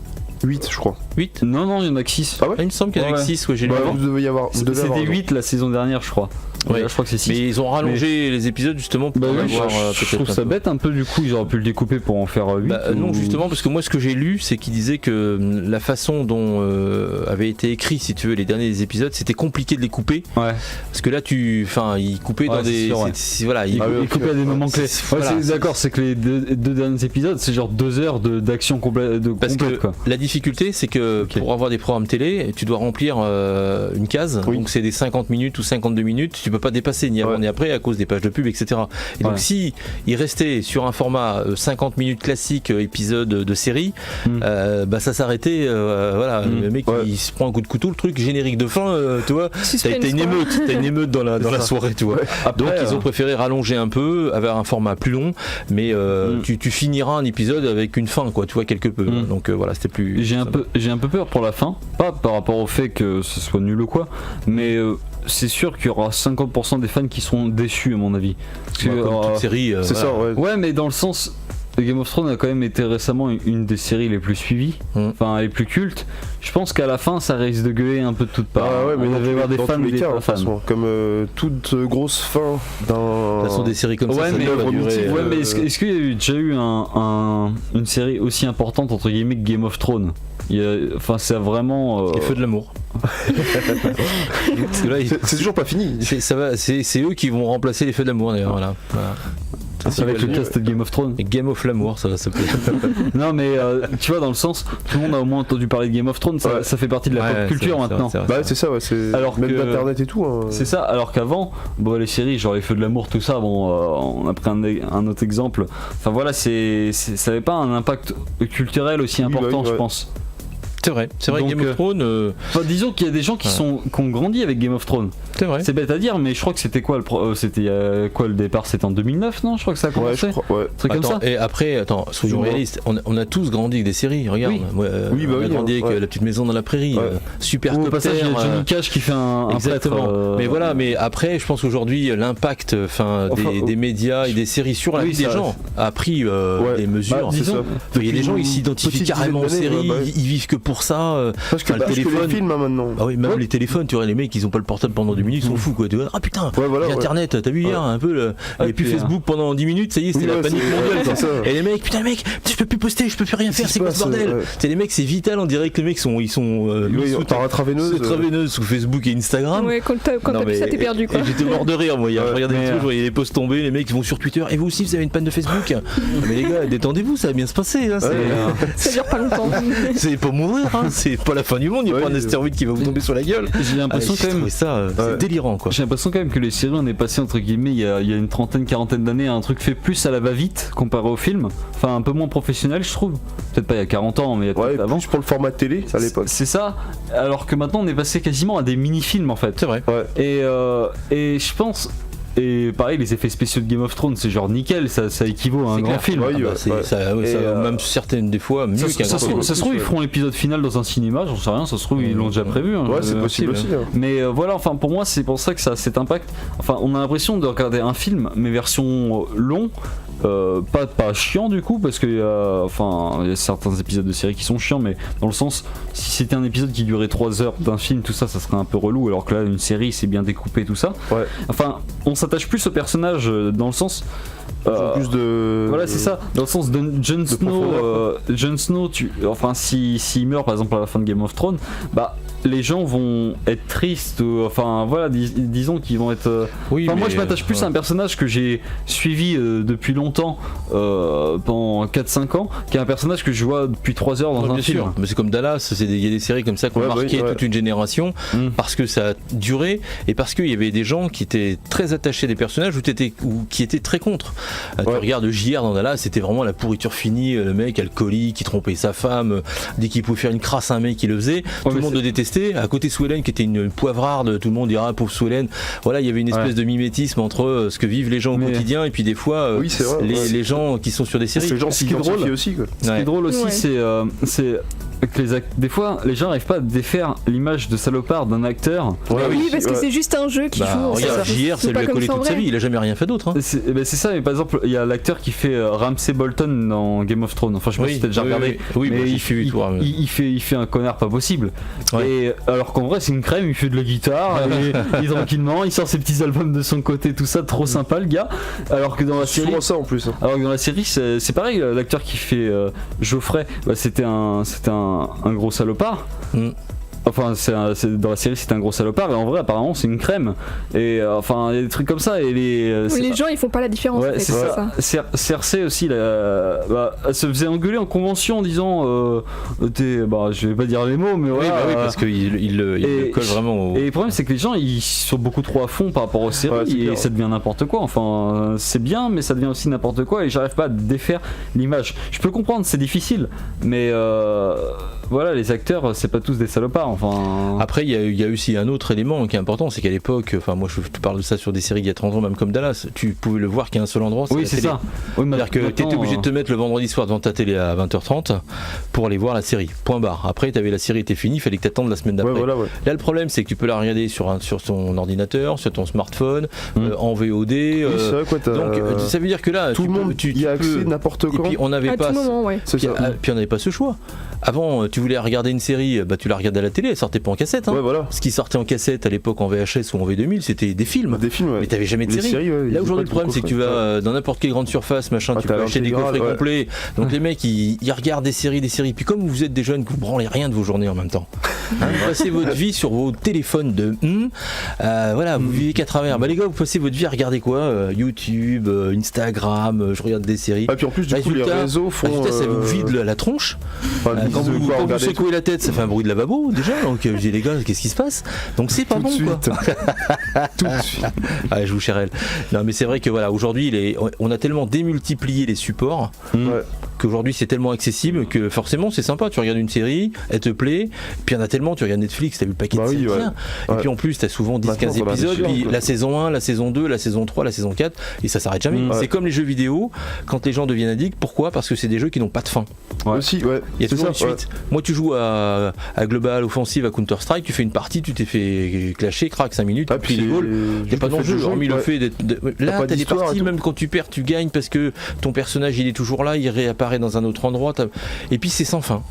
8 je crois. 8? Non, il y en a que 6. Ah ouais? Il me semble qu'il y en a que 6, j'ai lu. Vous devez y avoir. C'était 8 la saison dernière, je crois. Ouais. Là, je crois que c'est 6. Mais ils ont rallongé les épisodes justement pour avoir je trouve ça bête un peu, du coup ils auraient pu le découper pour en faire 8. Non, justement, parce que moi ce que j'ai lu c'est qu'il disait que la façon dont avait été écrit, si tu veux, les derniers épisodes, c'était compliqué de les couper. Ouais. Parce que là ils coupaient dans des. Voilà, ils coupaient à des moments clés. D'accord, c'est que les deux derniers épisodes c'est genre 2 heures d'action complète. Parce que la difficulté c'est que pour avoir des programmes télé, tu dois remplir une case, donc c'est des 50 minutes ou 52 minutes, tu peux pas dépasser ni avant ni après à cause des pages de pub, etc. Et donc si il restait sur un format 50 minutes classique épisode de série, ça s'arrêtait, le mec il se prend un coup de couteau, le truc générique de fin, tu vois, t'as une émeute dans la soirée, tu vois. Après, donc ils ont préféré rallonger un peu, avoir un format plus long, mais tu finiras un épisode avec une fin, quoi, tu vois, quelque peu. Donc voilà, c'était plus. J'ai un peu peur pour la fin, pas par rapport au fait que ce soit nul ou quoi, mais c'est sûr qu'il y aura 50% des fans qui seront déçus à mon avis. Parce que, comme toute série, c'est ça, ouais, mais dans le sens, Game of Thrones a quand même été récemment une des séries les plus suivies, enfin les plus cultes. Je pense qu'à la fin ça risque de gueuler un peu de toutes parts. Mais il va y avoir des fans, des pas fans. Comme toute grosse fin d'un. De toute façon, des séries comme ça, mais est-ce qu'il y a déjà eu une série aussi importante entre guillemets que Game of Thrones? Enfin, c'est vraiment. Les Feux de l'amour. C'est toujours pas fini. C'est eux qui vont remplacer les Feux de l'amour d'ailleurs. Voilà. Avec le cast de Game of Thrones. Et Game of l'amour, ça va s'appeler. Non, mais tu vois, dans le sens, tout le monde a au moins entendu parler de Game of Thrones, ça fait partie de la pop culture maintenant. C'est ça, c'est alors même d'internet et tout. C'est ça, alors qu'avant, les séries, genre les Feux de l'amour, tout ça, on a pris un autre exemple. Enfin voilà, ça avait pas un impact culturel aussi important, je pense. C'est vrai, Donc, Game of Thrones. Disons qu'il y a des gens qui ont grandi avec Game of Thrones. C'est vrai. C'est bête à dire, mais je crois que c'était quoi le départ, c'était en 2009, non? Je crois que ça a commencé. Truc comme ça. Et après, soyons réalistes, on a tous grandi avec des séries. Regarde, moi, on a grandi avec La Petite Maison dans la Prairie, Super Au passage, il y a Johnny Cash qui fait un exactement. prêtre. Mais après, je pense qu'aujourd'hui, l'impact, des médias et des séries sur la vie des gens a pris des mesures. Il y a des gens qui s'identifient carrément aux séries, ils vivent que pour ça. Parce que les films maintenant. Ah oui, même les téléphones, tu vois, les mecs, ils ont pas le portable pendant 2 minutes, ils sont fous quoi. Tu vois, ah putain, Internet, t'as vu hier un peu, et puis Facebook pendant 10 minutes, ça y est, c'était la panique mondiale. Et les mecs, putain, mec, je peux plus poster, je peux plus rien faire, c'est quoi ce bordel? C'est les mecs, c'est vital, on dirait que les mecs ils sont par intraveineuse sous Facebook et Instagram. Ouais, quand t'as vu ça, t'es perdu quoi. J'étais mort de rire, moi. Je regardais les trucs, je voyais les posts tomber, les mecs vont sur Twitter. Et vous aussi, vous avez une panne de Facebook? Mais les gars, détendez-vous, ça va bien se passer. Ça dure pas longtemps. C'est pas mourir, c'est pas la fin du monde. Il y a pas un astéroïde qui va vous tomber sur la gueule. J'ai l'impression quand même. Ça, c'est délirant quoi. J'ai l'impression quand même que les séries, on est passé entre guillemets il y a une quarantaine d'années à un truc fait plus à la va-vite comparé au film. Enfin, un peu moins professionnel, je trouve. Peut-être pas il y a 40 ans, mais il y a peut-être avant. Plus pour le format de télé à l'époque. C'est ça. Alors que maintenant, on est passé quasiment à des mini-films en fait. C'est vrai. Et je pense. Et pareil, les effets spéciaux de Game of Thrones, c'est genre nickel, ça équivaut à un grand film. Même certaines des fois, mieux qu'un grand film. Ça se trouve, ils feront l'épisode final dans un cinéma, j'en sais rien, ça se trouve, ils l'ont déjà prévu. Ouais, c'est possible aussi. Mais voilà, enfin, pour moi, c'est pour ça que ça a cet impact. Enfin, on a l'impression de regarder un film, mais version long. Pas chiant du coup parce que il y a certains épisodes de série qui sont chiants, mais dans le sens si c'était un épisode qui durait 3 heures d'un film, tout ça serait un peu relou, alors que là une série c'est bien découpé tout ça. Enfin on s'attache plus au personnage dans le sens plus de voilà c'est ça, dans le sens de Jon Snow, s'il meurt par exemple à la fin de Game of Thrones, bah les gens vont être tristes, disons qu'ils vont être. Moi je m'attache plus à un personnage que j'ai suivi depuis longtemps, pendant 4-5 ans, qu'à un personnage que je vois depuis 3 heures dans un film. Mais c'est comme Dallas, il y a des séries comme ça qui ont marqué toute une génération parce que ça a duré et parce qu'il y avait des gens qui étaient très attachés à des personnages ou qui étaient très contre. Tu regardes JR dans Dallas, c'était vraiment la pourriture finie, le mec alcoolique qui trompait sa femme, dès qu'il pouvait faire une crasse à un mec qui le faisait, tout le monde le détestait. À côté Suellen qui était une poivrarde, tout le monde dira pauvre Suellen. Voilà, il y avait une espèce de mimétisme entre ce que vivent les gens au quotidien et puis des fois les gens qui sont sur des séries. Ce qui est drôle aussi quoi. Ce qui est drôle aussi c'est que des fois les gens n'arrivent pas à défaire l'image de salopard d'un acteur. Oui, parce que c'est juste un jeu qui joue. Regarde, JR, c'est lui a collé toute sa vie, il a jamais rien fait d'autre. C'est ça, mais par exemple, il y a l'acteur qui fait Ramsay Bolton dans Game of Thrones. Enfin, je sais pas si t'as déjà regardé. Oui, mais il fait un connard pas possible. Et alors qu'en vrai, c'est une crème, il fait de la guitare, il tranquillement, il sort ses petits albums de son côté, tout ça, trop sympa le gars. Alors que dans la série. Ça en plus. Alors que dans la série, c'est pareil, l'acteur qui fait Geoffrey, c'était un gros salopard. Enfin, dans la série, c'était un gros salopard, et en vrai, apparemment, c'est une crème. Et enfin, il y a des trucs comme ça. Et les gens, ils font pas la différence. Ouais, c'est ça. Cersei aussi, elle se faisait engueuler en convention en disant je vais pas dire les mots, mais voilà. Parce qu'il le colle vraiment. Et le problème, c'est que les gens, ils sont beaucoup trop à fond par rapport aux séries, et ça devient n'importe quoi. Enfin, c'est bien, mais ça devient aussi n'importe quoi, et j'arrive pas à défaire l'image. Je peux comprendre, c'est difficile, mais voilà, les acteurs, c'est pas tous des salopards. Enfin... Après, il y a aussi un autre élément qui est important, c'est qu'à l'époque, moi je te parle de ça sur des séries il y a 30 ans, même comme Dallas, tu pouvais le voir qu'à un seul endroit. Oui, c'est ça. C'est-à-dire que tu étais obligé de te mettre le vendredi soir devant ta télé à 20h30 pour aller voir la série. Point barre. Après, la série était finie, il fallait que tu attendes la semaine d'après. Là, le problème, c'est que tu peux la regarder sur ton ordinateur, sur ton smartphone, en VOD. Donc, ça veut dire que là, tout le monde y a accès n'importe quand. Et puis, on n'avait pas. Puis, on n'avait pas ce choix. Avant, tu voulais regarder une série, tu la regardais à la télé, elle sortait pas en cassette. Ce qui sortait en cassette à l'époque en VHS ou en V2000, c'était des films. Mais t'avais jamais de série. Là aujourd'hui, le problème, c'est que tu vas dans n'importe quelle grande surface, tu peux acheter des coffrets complets. Donc les mecs, ils regardent des séries. Puis comme vous êtes des jeunes, que vous branlez rien de vos journées en même temps, vous passez votre vie sur vos téléphones de vous vivez qu'à travers. Les gars, vous passez votre vie à regarder quoi? YouTube, Instagram, je regarde des séries. Puis en plus, du coup, les réseaux font. Ça vous vide la tronche. Quand vous secouez la tête, ça fait un bruit de lavabo déjà. Donc je dis les gars, qu'est-ce qui se passe? Donc c'est pas bon quoi. Tout de suite. Je vous chérelle. Non mais c'est vrai que voilà, aujourd'hui on a tellement démultiplié les supports qu'aujourd'hui c'est tellement accessible que forcément c'est sympa. Tu regardes une série, elle te plaît, puis il y en a tellement, tu regardes Netflix, t'as vu le paquet de séries, et puis en plus t'as souvent 10-15 épisodes, puis la saison 1, la saison 2, la saison 3, la saison 4, et ça s'arrête jamais. C'est comme les jeux vidéo, quand les gens deviennent addicts, pourquoi ? Parce que c'est des jeux qui n'ont pas de fin. Aussi, il y a toujours une suite. Moi tu joues à Global Offensive, à Counter Strike, tu fais une partie, tu t'es fait clasher, crack 5 minutes, puis les goals, t'es pas dans le jeu, hormis le fait d'être. Là t'as des parties, même quand tu perds, tu gagnes parce que ton personnage il est toujours là, il réapparaît dans un autre endroit, et puis c'est sans fin.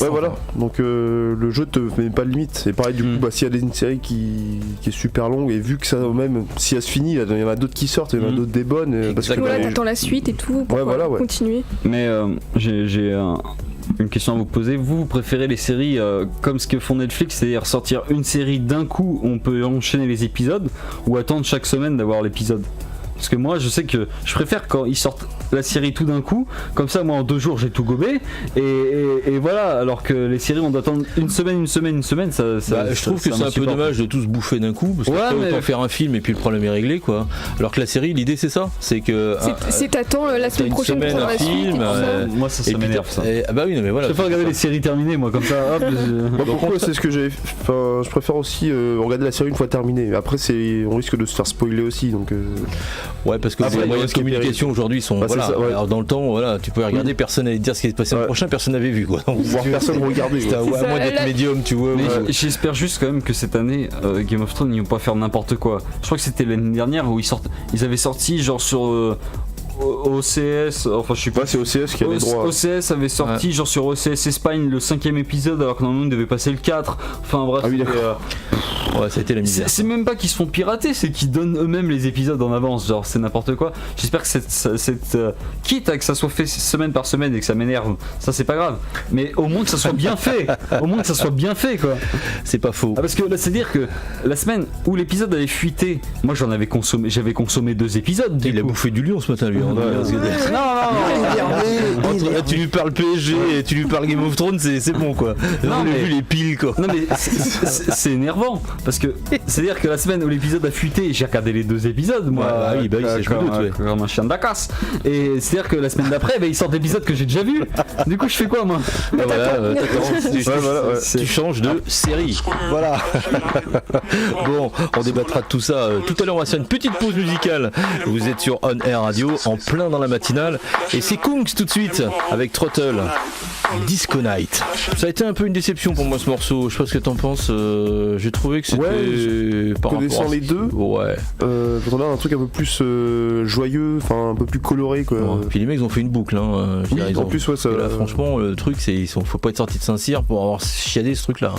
Voilà. Donc le jeu te met pas de limite. Et pareil, du coup, s'il y a une série qui est super longue, et vu que ça, même si elle se finit, il y en a d'autres qui sortent, il y en a d'autres des bonnes. Parce que t'attends la suite et tout pour continuer. Mais j'ai une question à vous poser. Vous préférez les séries comme ce que font Netflix, c'est-à-dire sortir une série d'un coup, on peut enchaîner les épisodes, ou attendre chaque semaine d'avoir l'épisode ? Parce que moi je sais que je préfère quand ils sortent la série tout d'un coup, comme ça moi en 2 jours j'ai tout gobé, et voilà, alors que les séries on doit attendre une semaine, ça je trouve que c'est un peu dommage de tous bouffer d'un coup, parce que autant faire un film et puis le problème est réglé quoi. Alors que la série, l'idée c'est ça, c'est que t'attends la semaine prochaine pour un film, moi ça m'énerve ça. Bah oui, non, mais voilà. Je préfère regarder les séries terminées moi comme ça. Hop, pourquoi c'est ce que j'ai. Enfin, je préfère aussi regarder la série une fois terminée. Après on risque de se faire spoiler aussi, donc. Ouais, parce que les moyens de communication aujourd'hui sont alors dans le temps, tu pouvais regarder, personne n'allait te dire ce qui allait se passer le prochain, personne n'avait vu quoi. Voir personne regarder. À moins d'être médium, tu vois. J'espère juste quand même que cette année Game of Thrones ils vont pas faire n'importe quoi. Je crois que c'était l'année dernière où ils avaient sorti genre sur OCS, enfin je sais pas. C'est OCS qui a les droits. OCS avait sorti genre sur OCS Espagne le 5ème épisode alors que normalement il devait passer le 4. Enfin bref, ça a été la misère. C'est même pas qu'ils se font pirater, c'est qu'ils donnent eux-mêmes les épisodes en avance, genre c'est n'importe quoi. J'espère que cette quitte à que ça soit fait semaine par semaine et que ça m'énerve, ça c'est pas grave, mais au moins que ça soit bien fait, quoi. C'est pas faux. Parce que là c'est dire que la semaine où l'épisode avait fuité, moi j'avais consommé 2 épisodes. Il a bouffé du lion ce matin lui. Non. Tu lui parles PSG et tu lui parles Game of Thrones, c'est bon quoi. On a vu les piles quoi. Non mais c'est énervant parce que c'est à dire que la semaine où l'épisode a fuité, j'ai regardé les 2 épisodes moi. C'est comme un chien de la casse. Et c'est à dire que la semaine d'après, ils sortent l'épisode que j'ai déjà vu. Du coup, je fais quoi moi ? Tu changes de série. Voilà. Bon, on débattra de tout ça tout à l'heure. On va faire une petite pause musicale. Vous êtes sur On Air Radio, en plein dans la matinale, et c'est Kungs tout de suite avec Throttle, Disco Night. Ça a été un peu une déception pour moi ce morceau. Je sais pas ce que t'en penses. J'ai trouvé que c'était connaissant les deux. On a un truc un peu plus joyeux, enfin un peu plus coloré quoi. Puis les mecs ont fait une boucle. En plus ça. Là, franchement, le truc c'est faut pas être sorti de Saint-Cyr pour avoir chiadé ce truc là.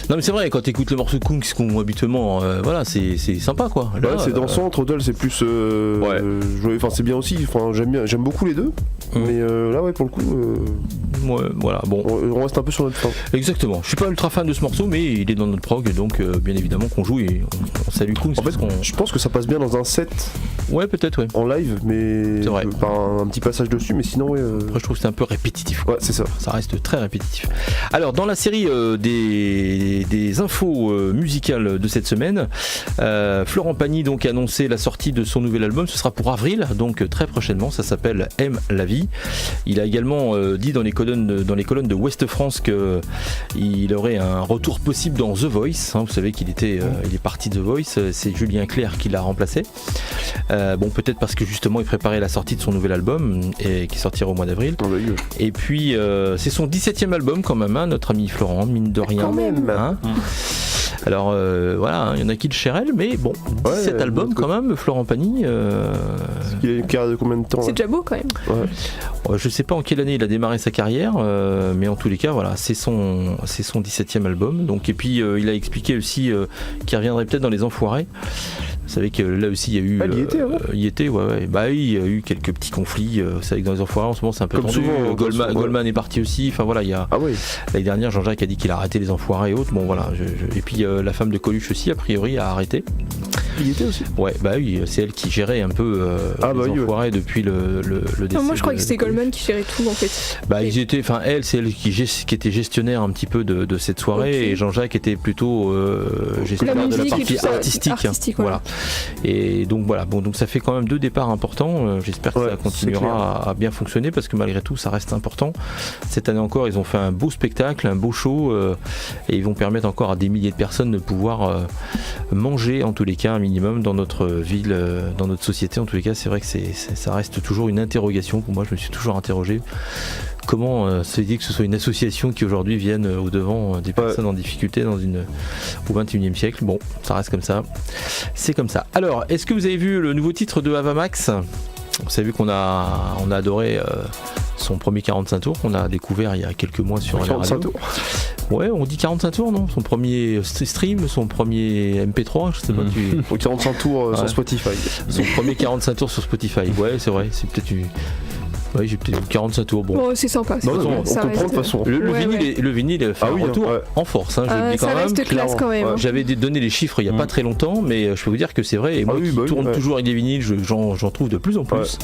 Non mais c'est vrai, quand t'écoutes le morceau Kungs qu'on habituellement, c'est sympa quoi. Là, c'est dansant. Throttle c'est plus. Enfin c'est bien aussi. Enfin j'aime beaucoup les deux. Mais là pour le coup. Voilà, bon. On reste un peu sur notre fin. Exactement. Je suis pas ultra fan de ce morceau, mais il est dans notre prog, donc bien évidemment qu'on joue et on salue Kungs. En fait, je pense que ça passe bien dans un set. Ouais, peut-être, en live, mais c'est vrai. Un petit passage dessus, mais sinon, Après, je trouve que c'est un peu répétitif. Ouais, c'est ça. Ça reste très répétitif. Alors, dans la série des infos musicales de cette semaine, Florent Pagny donc a annoncé la sortie de son nouvel album. Ce sera pour avril, donc très prochainement. Ça s'appelle Aime la vie. Il a également dit dans les colonnes de Ouest France qu'il aurait un retour possible dans The Voice. Vous savez qu'il il est parti de The Voice. C'est Julien Clerc qui l'a remplacé. Peut-être parce que justement il préparait la sortie de son nouvel album et qui sortira au mois d'avril. Et puis c'est son 17e album quand même, notre ami Florent, mine de rien. Quand même. Alors il y en a qui le chérellent, mais bon, 17 albums quand même, Florent Pagny. Il a une carrière de combien de temps? C'est déjà beau quand même. Je sais pas en quelle année il a démarré sa carrière, mais en tous les cas, c'est son 17e album. Donc, et puis il a expliqué aussi qu'il reviendrait peut-être dans Les Enfoirés. Vous savez que là aussi il y a eu. Il y était, il y a eu quelques petits conflits. Vous savez que dans Les Enfoirés en ce moment c'est un peu tendu. Goldman est parti aussi. Enfin voilà, il y a. L'année dernière, Jean-Jacques a dit qu'il a arrêté Les Enfoirés et autres. Bon voilà. Et puis la femme de Coluche aussi, a priori, a arrêté. propriété aussi. Ouais, bah oui, c'est elle qui gérait un peu les enfoirés depuis le décès. Non, moi je crois que c'était Goldman qui gérait tout en fait. Bah ils étaient, enfin elle, c'est elle qui était gestionnaire un petit peu de cette soirée, et Jean-Jacques était plutôt gestionnaire de la partie artistique. Voilà. Et donc voilà, bon, donc ça fait quand même 2 départs importants. J'espère que ça continuera à bien fonctionner, parce que malgré tout ça reste important. Cette année encore, ils ont fait un beau spectacle, un beau show, et ils vont permettre encore à des milliers de personnes de pouvoir manger, en tous les cas un minimum, dans notre ville, dans notre société. En tous les cas, c'est vrai que ça reste toujours une interrogation pour moi. Je me suis toujours interrogé comment se dit que ce soit une association qui aujourd'hui vienne au devant des personnes en difficulté au 21e siècle. Bon, ça reste comme ça, c'est comme ça. Alors, est-ce que vous avez vu le nouveau titre de Avamax ? Vous savez qu'on a adoré son premier 45 tours qu'on a découvert il y a quelques mois sur la radio. Tours. Ouais, on dit 45 tours, non ? Son premier stream, son premier MP3, je sais pas. 45 tours sur Spotify. Son premier 45 tours sur Spotify, ouais, c'est vrai, c'est peut-être une... Ouais, j'ai peut-être 45 tours. Bon, c'est sympa. On comprend de toute façon. Le vinyle fait un retour en force. Hein, je le dis quand ça même. reste classe quand même. J'avais donné les chiffres il n'y a pas très longtemps, mais je peux vous dire que c'est vrai. Et moi qui tourne toujours avec des vinyles, j'en trouve de plus en plus.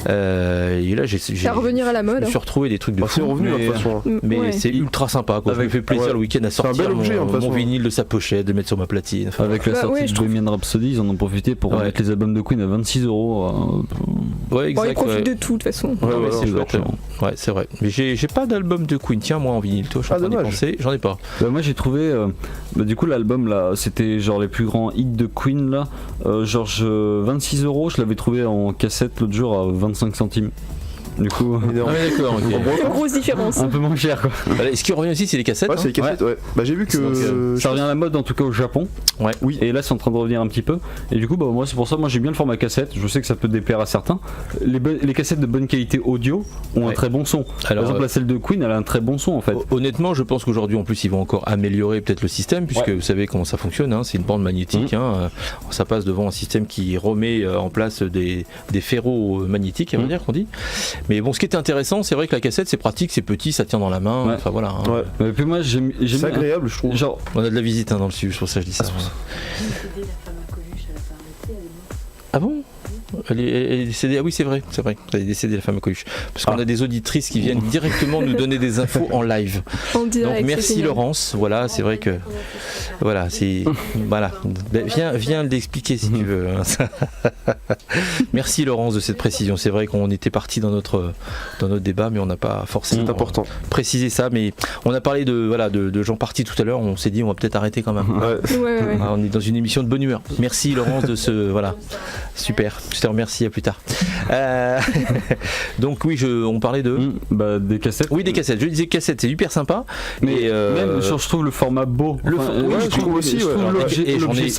Et là, c'est à revenir à la mode. Je me suis retrouvé des trucs de fou. C'est revenu de toute façon. Mais c'est ultra sympa. Je me fais plaisir le week-end à sortir mon vinyle de sa pochette, de le mettre sur ma platine. Avec la sortie de Bohemian Rhapsody, ils en ont profité pour mettre les albums de Queen à 26€. Ouais, exact. Ils profitent de tout de toute façon. C'est chouette. Ouais, c'est vrai. Mais j'ai pas d'album de Queen. Tiens, moi en vinyle, toi, je suis en train d'y penser. J'en ai pas. Moi j'ai trouvé. Du coup, l'album là, c'était genre les plus grands hits de Queen là. Genre 26€, je l'avais trouvé en cassette l'autre jour à 25 centimes. Du coup, d'accord, ok. Grosse différence. Un peu moins cher quoi. Et ce qui revient aussi, c'est les cassettes. Ouais, c'est les cassettes, ouais. Bah, j'ai vu que. Ça revient à la mode en tout cas au Japon. Ouais. Oui. Et là, c'est en train de revenir un petit peu. Et du coup, bah, moi, c'est pour ça, moi j'ai bien le format cassette. Je sais que ça peut déplaire à certains. Les cassettes de bonne qualité audio ont un très bon son. Alors, par exemple, celle de Queen, elle a un très bon son en fait. Honnêtement, je pense qu'aujourd'hui, en plus, ils vont encore améliorer peut-être le système, puisque vous savez comment ça fonctionne. Hein, c'est une bande magnétique. Ça passe devant un système qui remet en place des ferros magnétiques, on va dire qu'on dit. Mais bon, ce qui était intéressant, c'est vrai que la cassette c'est pratique, c'est petit, ça tient dans la main, enfin voilà. Et puis moi j'aime c'est agréable, je trouve. Genre, on a de la visite dans le sud, c'est pour ça que je dis ça. Ah bon ? Elle est décédée. Ah oui, c'est vrai. Elle est décédée, la femme à Coluche. Parce qu'on a des auditrices qui viennent directement nous donner des infos en live. En direct. Donc merci Laurence. Voilà, c'est vrai que voilà, c'est voilà. Viens l'expliquer si tu veux. Merci Laurence de cette précision. C'est vrai qu'on était parti dans notre débat, mais on n'a pas forcément précisé ça. Mais on a parlé de gens partis tout à l'heure. On s'est dit on va peut-être arrêter quand même. Ouais. On est dans une émission de bonne humeur. Merci Laurence de ce super. Je te remercie, à plus tard. Donc oui, on parlait de des cassettes. Oui, des cassettes. Je disais cassettes, c'est hyper sympa. Mais même je trouve le format beau. Je trouve aussi.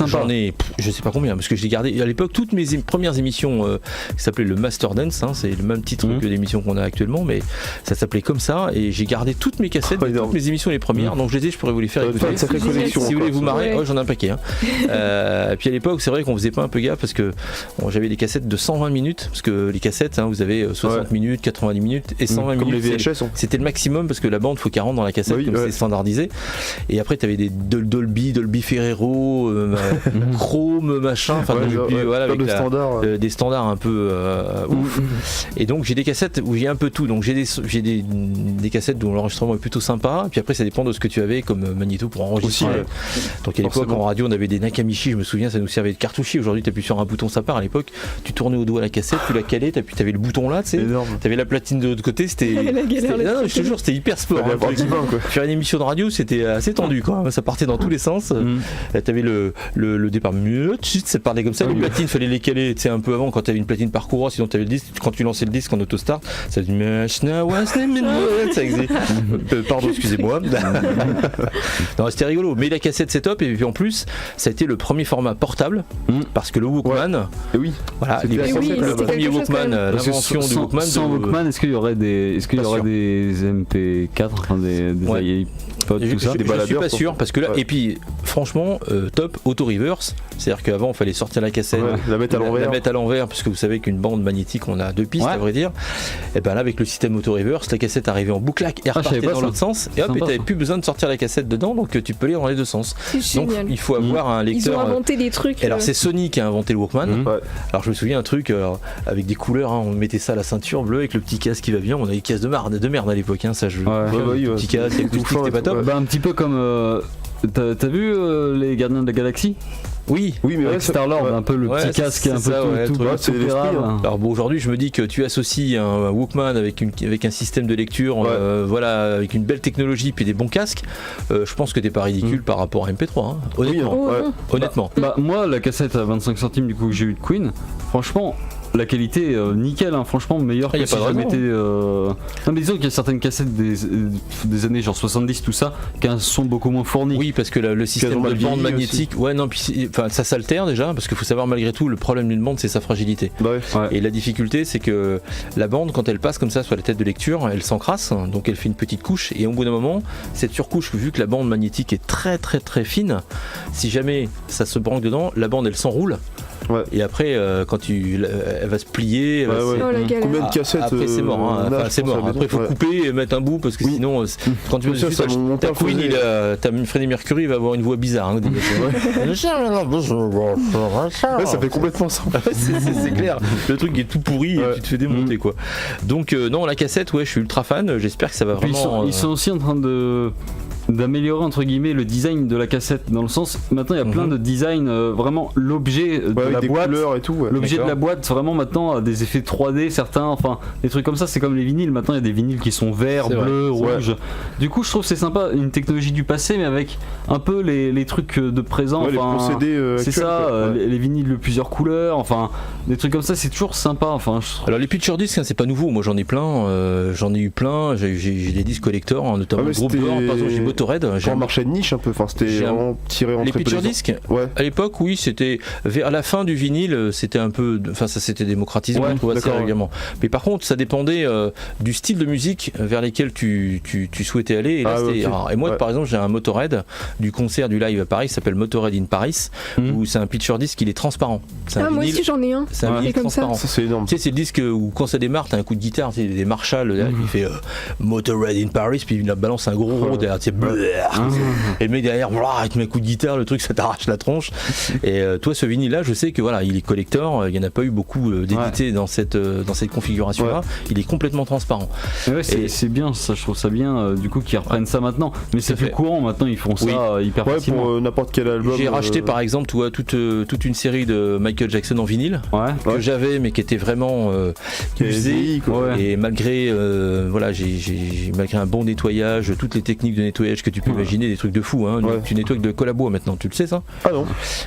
J'en ai, je sais pas combien, parce que je l'ai gardé à l'époque toutes mes premières émissions qui s'appelaient le Master Dance. C'est le même titre que l'émission qu'on a actuellement, mais ça s'appelait comme ça. Et j'ai gardé toutes mes cassettes, toutes mes émissions les premières. Donc je pourrais vous les faire écouter. Si vous voulez vous marrer, j'en ai un paquet. Et puis à l'époque, c'est vrai qu'on faisait pas un peu gaffe parce que j'avais des cassettes de 120 minutes, parce que les cassettes, vous avez 60 minutes, 90 minutes et 120 minutes. Les VHS, c'était le maximum parce que la bande faut 40 dans la cassette, comme c'est standardisé. Et après, tu avais des Dolby Ferrero, Chrome, machin, avec des standards un peu ouf. Et donc j'ai des cassettes où j'ai un peu tout. Donc j'ai des cassettes dont l'enregistrement est plutôt sympa. Puis après, ça dépend de ce que tu avais comme magnéto pour enregistrer. Donc à l'époque, en radio, on avait des Nakamichi, je me souviens, ça nous servait de cartouchier. Aujourd'hui, tu appuies sur un bouton, ça part. À l'époque, tu tournais au doigt la cassette, tu la calais, puis t'avais le bouton là, tu sais, t'avais la platine de l'autre côté, c'était non, je te jure, c'était hyper sport. Faire une émission de radio, c'était assez tendu quand même, ça partait dans tous les sens. T'avais le départ, ça parlait comme ça, les platines, fallait les caler, tu sais, un peu avant quand t'avais une platine par courroie, sinon t'avais le disque, quand tu lançais le disque en autostart, ça dit pardon, excusez-moi. Non, c'était rigolo, mais la cassette c'est top, et puis en plus, ça a été le premier format portable, parce que le Walkman, voilà, le premier Walkman, l'invention du Walkman. Sans Walkman, est-ce qu'il y aurait des MP4, spots, tout ça. Je suis pas sûr parce que là, et puis franchement, top auto reverse, c'est-à-dire qu'avant il fallait sortir la cassette, la mettre à l'envers, parce que vous savez qu'une bande magnétique on a deux pistes à vrai dire. Et ben là avec le système auto reverse, la cassette arrivait en bouclac et repartait dans l'autre sens, et hop, et t'avais plus besoin de sortir la cassette dedans, donc tu peux lire dans les deux sens. Donc il faut avoir un lecteur. Ils ont inventé des trucs. Alors c'est Sony qui a inventé le Walkman. Alors je me souviens un truc avec des couleurs, on mettait ça à la ceinture bleue avec le petit casque qui va bien. On avait des casques de merde à l'époque, ça je. Petit casque acoustique, c'était pas top. Bah un petit peu comme t'as vu les Gardiens de la Galaxie? Oui, mais avec Star-Lord, un peu le petit casque, un peu tout Alors bon, aujourd'hui, je me dis que tu associes un Walkman avec un système de lecture, voilà, avec une belle technologie puis des bons casques. Je pense que t'es pas ridicule par rapport à MP3, honnêtement. Honnêtement. Bah moi, la cassette à 25 centimes du coup que j'ai eu de Queen, franchement. La qualité nickel, franchement meilleure que si je mettais. Non mais disons qu'il y a certaines cassettes des années genre 70 tout ça, qui a un son beaucoup moins fourni. Oui, parce que le système de bande magnétique, ça s'altère déjà, parce qu'il faut savoir malgré tout le problème d'une bande c'est sa fragilité. Et la difficulté c'est que la bande quand elle passe comme ça sur la tête de lecture, elle s'encrasse, donc elle fait une petite couche et au bout d'un moment cette surcouche, vu que la bande magnétique est très très très fine, si jamais ça se branque dedans, la bande elle s'enroule. Et après quand elle va se plier. Combien de cassettes après c'est mort, c'est mort. Après il faut couper et mettre un bout parce que sinon quand tu veux ta Queen, ta Freddie Mercury va avoir une voix bizarre. Ça fait complètement ça. C'est clair. Le truc est tout pourri et tu te fais démonter quoi. Donc non, la cassette, je suis ultra fan. J'espère que ça va vraiment. Ils sont aussi en train d'améliorer entre guillemets le design de la cassette, dans le sens maintenant il y a plein de design, vraiment l'objet de la boîte et tout, l'objet de la boîte vraiment maintenant a des effets 3D, certains, enfin des trucs comme ça. C'est comme les vinyles, maintenant il y a des vinyles qui sont verts, bleus, rouges. Du coup je trouve que c'est sympa, une technologie du passé mais avec un peu les trucs de présent, les procédés c'est ça, les vinyles de plusieurs couleurs, enfin des trucs comme ça, c'est toujours sympa. Alors les picture discs, c'est pas nouveau, moi j'en ai plein, j'en ai eu plein, j'ai des disques collecteurs, notamment le groupe Bord, par exemple j'ai Motorhead. Un marché de niche un peu, c'était vraiment tiré en les picture disques. À l'époque, oui, c'était vers la fin du vinyle, c'était un peu, ça s'était démocratisé, on trouve assez régulièrement. Mais par contre, ça dépendait du style de musique vers lesquels tu souhaitais aller. Et là, c'était rare. Et moi, par exemple, j'ai un Motorhead du concert du live à Paris, qui s'appelle Motorhead in Paris, où c'est un picture disque, il est transparent. Moi aussi j'en ai un. C'est un vinyle transparent. Ça, c'est énorme. Tu sais, c'est le disque où quand ça démarre, t'as un coup de guitare, des Marshall, il fait Motorhead in Paris, puis il balance un gros rond derrière, et le mec derrière, il te met un coup de guitare, le truc ça t'arrache la tronche. Et toi, ce vinyle là, je sais que il est collector, il n'y en a pas eu beaucoup d'édités dans cette configuration là, il est complètement transparent. C'est bien ça, je trouve ça bien du coup qu'ils reprennent ça maintenant, mais c'est plus courant maintenant, ils font ça hyper facilement. Pour n'importe quel album. J'ai racheté par exemple toute une série de Michael Jackson en vinyle que j'avais mais qui était vraiment usé, et malgré malgré un bon nettoyage, toutes les techniques de nettoyage que tu peux imaginer, des trucs de fou, tu nettoies avec de colle à bois maintenant, tu le sais ça? Ah non.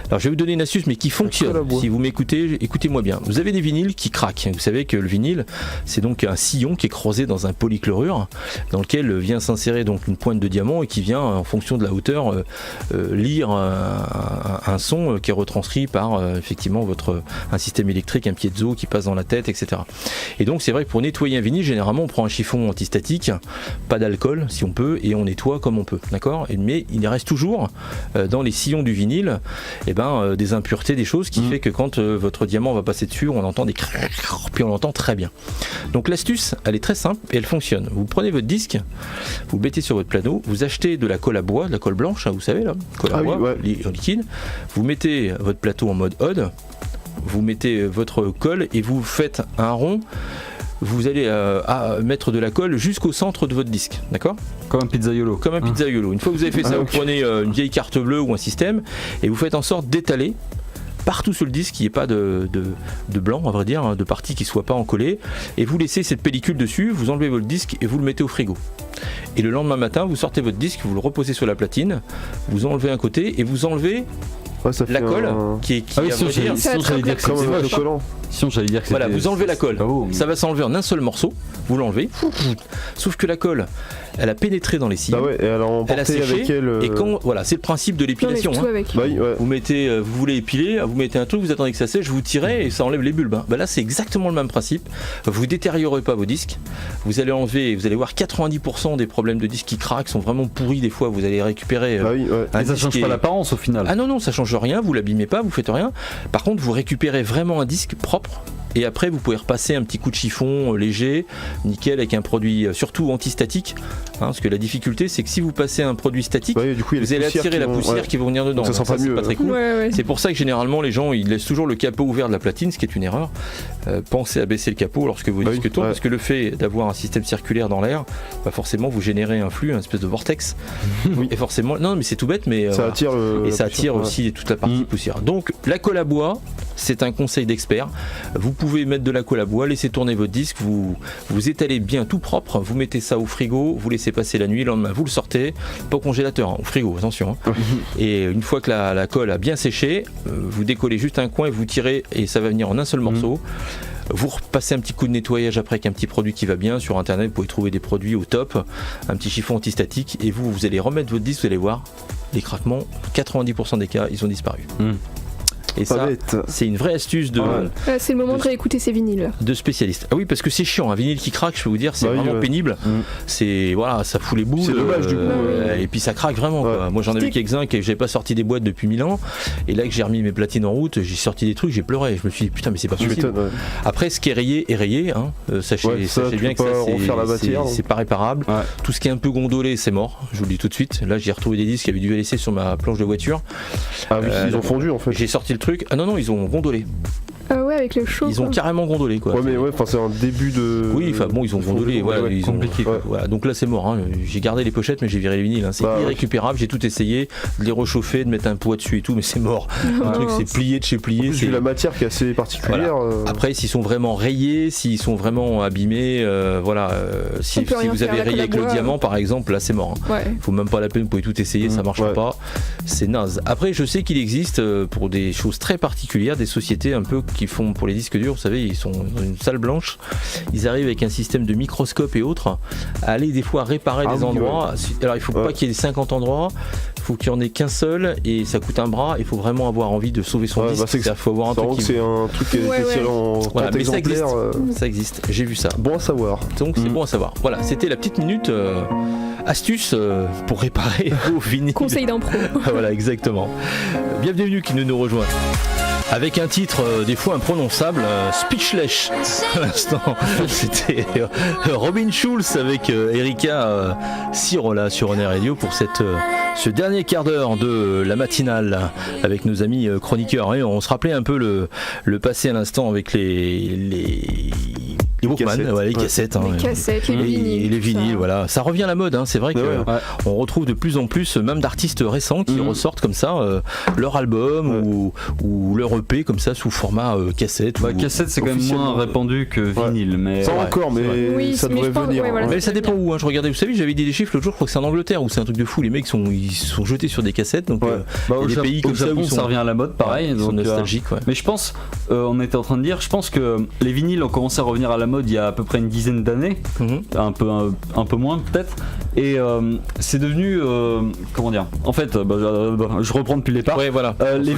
Alors je vais vous donner une astuce mais qui fonctionne, si vous m'écoutez, écoutez-moi bien. Vous avez des vinyles qui craquent, vous savez que le vinyle c'est donc un sillon qui est creusé dans un polychlorure dans lequel vient s'insérer donc une pointe de diamant et qui vient en fonction de la hauteur lire un son qui est retranscrit par effectivement un système électrique, un piezo qui passe dans la tête, etc. Et donc c'est vrai que pour nettoyer un vinyle, généralement on prend un chiffon antistatique, pas d'alcool si on peut, et on nettoie comme on peut, d'accord? Mais il reste toujours dans les sillons du vinyle des impuretés, des choses qui fait que quand votre diamant va passer dessus, on entend des crrrr, puis on l'entend très bien. Donc l'astuce, elle est très simple et elle fonctionne. Vous prenez votre disque, vous le mettez sur votre plano, vous achetez de la colle à bois, de la colle blanche, vous savez là, colle à bois, en liquide, vous mettez votre plateau en mode odd, vous mettez votre colle et vous faites un rond. Vous allez mettre de la colle jusqu'au centre de votre disque, d'accord? Comme un pizzaiolo. Comme un pizzaiolo. Une fois que vous avez fait ça, vous prenez une vieille carte bleue ou un système et vous faites en sorte d'étaler partout sur le disque, qu'il n'y ait pas de blanc, à vrai dire, de parties qui ne soient pas encollées, et vous laissez cette pellicule dessus, vous enlevez votre disque et vous le mettez au frigo. Et le lendemain matin, vous sortez votre disque, vous le reposez sur la platine, vous enlevez un côté et vous enlevez la colle qui est j'allais dire que c'est moche. Sinon, j'allais dire que voilà, vous enlevez la colle, beau, mais... ça va s'enlever en un seul morceau, vous l'enlevez, sauf que la colle, elle a pénétré dans les cils, et elle a séché, avec elle, et quand, voilà, c'est le principe de l'épilation. Vous mettez, vous voulez épiler, vous mettez un truc, vous attendez que ça sèche, vous tirez et ça enlève les bulbes. Là, c'est exactement le même principe. Vous détériorez pas vos disques, vous allez enlever, vous allez voir 90% des problèmes de disques qui craquent sont vraiment pourris. Des fois, vous allez récupérer. Mais ça change pas l'apparence au final. Ah non, ça change rien, vous l'abîmez pas, vous faites rien. Par contre, vous récupérez vraiment un disque propre. Et après, vous pouvez repasser un petit coup de chiffon léger, nickel, avec un produit surtout antistatique. Parce que la difficulté, c'est que si vous passez un produit statique, du coup, vous allez attirer la poussière qui va venir dedans. Donc ça sent pas mieux. C'est pas très cool. C'est pour ça que généralement, les gens ils laissent toujours le capot ouvert de la platine, ce qui est une erreur. Pensez à baisser le capot lorsque vos disques tournent, parce que le fait d'avoir un système circulaire dans l'air, forcément, vous générez un flux, une espèce de vortex. Et forcément, non, mais c'est tout bête, mais ça attire et ça attire aussi toute la partie poussière. Donc, la colle à bois, c'est un conseil d'expert. Vous pouvez mettre de la colle à bois, laisser tourner votre disque, vous étalez bien tout propre, vous mettez ça au frigo, vous laissez passer la nuit, le lendemain vous le sortez, pas au congélateur, au frigo, attention. Et une fois que la colle a bien séché, vous décollez juste un coin et vous tirez et ça va venir en un seul morceau. Vous repassez un petit coup de nettoyage après avec un petit produit qui va bien. Sur internet, vous pouvez trouver des produits au top, un petit chiffon antistatique, et vous allez remettre votre disque, vous allez voir, les craquements, 90% des cas, ils ont disparu. Et ça, c'est une vraie astuce de. C'est le moment de réécouter ces vinyles. De spécialistes. Ah oui, parce que c'est chiant, un vinyle qui craque, je peux vous dire, c'est vraiment pénible. C'est ça fout les boules. C'est dommage du coup. Et puis ça craque vraiment. Quoi. Moi j'en ai vu quelques-uns que j'avais pas sorti des boîtes depuis 1000 ans. Et là que j'ai remis mes platines en route, j'ai sorti des trucs, j'ai pleuré. Je me suis dit putain mais c'est pas possible. Après ce qui est rayé est rayé. Sachez bien que ça c'est pas réparable. Tout ce qui est un peu gondolé c'est mort. Je vous le dis tout de suite. Là j'ai retrouvé des disques qui avaient dû laisser sur ma planche de voiture. Ah oui, ils ont fondu en fait. J'ai sorti le truc. Ah non, ils ont gondolé. Avec le chaud. Ils ont carrément gondolé quoi. C'est un début de. Oui, ils ont gondolé. Ils ont compliqué. Voilà, donc là c'est mort. J'ai gardé les pochettes, mais j'ai viré les vinyles. C'est irrécupérable. J'ai tout essayé, de les réchauffer, de mettre un poids dessus et tout, mais c'est mort. Le truc c'est plié de chez plié. C'est la matière qui est assez particulière. Après, s'ils sont vraiment rayés, s'ils sont vraiment abîmés, si vous avez rayé avec le diamant par exemple, là c'est mort. Faut même pas la peine, vous pouvez tout essayer, ça marchera pas. C'est naze. Après, je sais qu'il existe pour des choses très particulières des sociétés un peu qui font pour les disques durs, vous savez, ils sont dans une salle blanche, ils arrivent avec un système de microscope et autres à aller des fois réparer des endroits. Alors il faut pas qu'il y ait 50 endroits, il faut qu'il y en ait qu'un seul et ça coûte un bras, il faut vraiment avoir envie de sauver son disque. Il faut avoir un truc c'est un truc qui est spécial en mais exemplaire. Ça existe, j'ai vu ça. Bon à savoir. Donc c'est bon à savoir. Voilà, c'était la petite minute astuce pour réparer vos vinyles. Conseil d'un pro. Voilà, exactement. Bienvenue qui nous rejoint. Avec un titre des fois imprononçable, Speechless à l'instant. C'était Robin Schulz avec Erika Sirola sur Honor Radio pour ce dernier quart d'heure de la matinale avec nos amis chroniqueurs. Et on se rappelait un peu le passé à l'instant avec les Walkman, les cassettes, les vinyles, voilà. Ça revient à la mode, c'est vrai qu'on retrouve de plus en plus, même d'artistes récents qui ressortent comme ça leur album ou leur EP comme ça sous format cassette. Cassette c'est quand même moins répandu que vinyle, mais ça encore, mais ça devrait venir. Mais ça dépend où. Je regardais, vous savez, j'avais dit des chiffres l'autre jour, je crois que c'est en Angleterre où c'est un truc de fou. Les mecs ils sont jetés sur des cassettes, donc au des pays comme ça où ça revient à la mode, pareil. Ils sont nostalgiques. Mais je pense, on était en train de dire, je pense que les vinyles ont commencé à revenir à la mode il y a à peu près une dizaine d'années, un peu moins peut-être, et c'est devenu comment dire, en fait je reprends depuis le départ. Les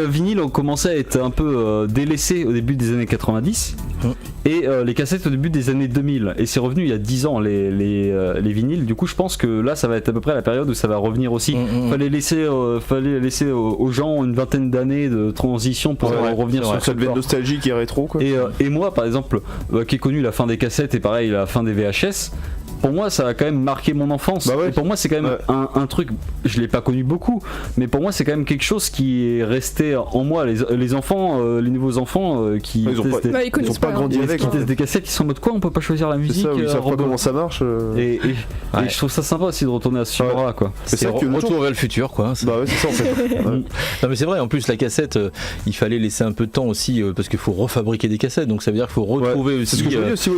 vinyles ont commencé à être un peu délaissés au début des années 90 et les cassettes au début des années 2000, et c'est revenu il y a 10 ans les vinyles. Du coup je pense que là ça va être à peu près la période où ça va revenir aussi. Fallait laisser aux gens une vingtaine d'années de transition pour revenir sur cette veine nostalgique et rétro quoi. Et moi par exemple qui ai connu la fin des cassettes et pareil la fin des VHS, pour moi ça a quand même marqué mon enfance. Et pour moi c'est quand même un truc, je l'ai pas connu beaucoup, mais pour moi c'est quand même quelque chose qui est resté en moi. Les enfants, les nouveaux enfants qui ils ont pas grandi avec, qui testent des cassettes, ils sont en mode quoi, on peut pas choisir la musique, ils savent pas comment ça marche. Et je trouve ça sympa aussi de retourner à ce genre là quoi. C'est ça que retour vers le futur quoi. C'est ça en fait. Non mais c'est vrai, en plus la cassette il fallait laisser un peu de temps aussi parce qu'il faut refabriquer des cassettes, donc ça veut dire qu'il faut retrouver aussi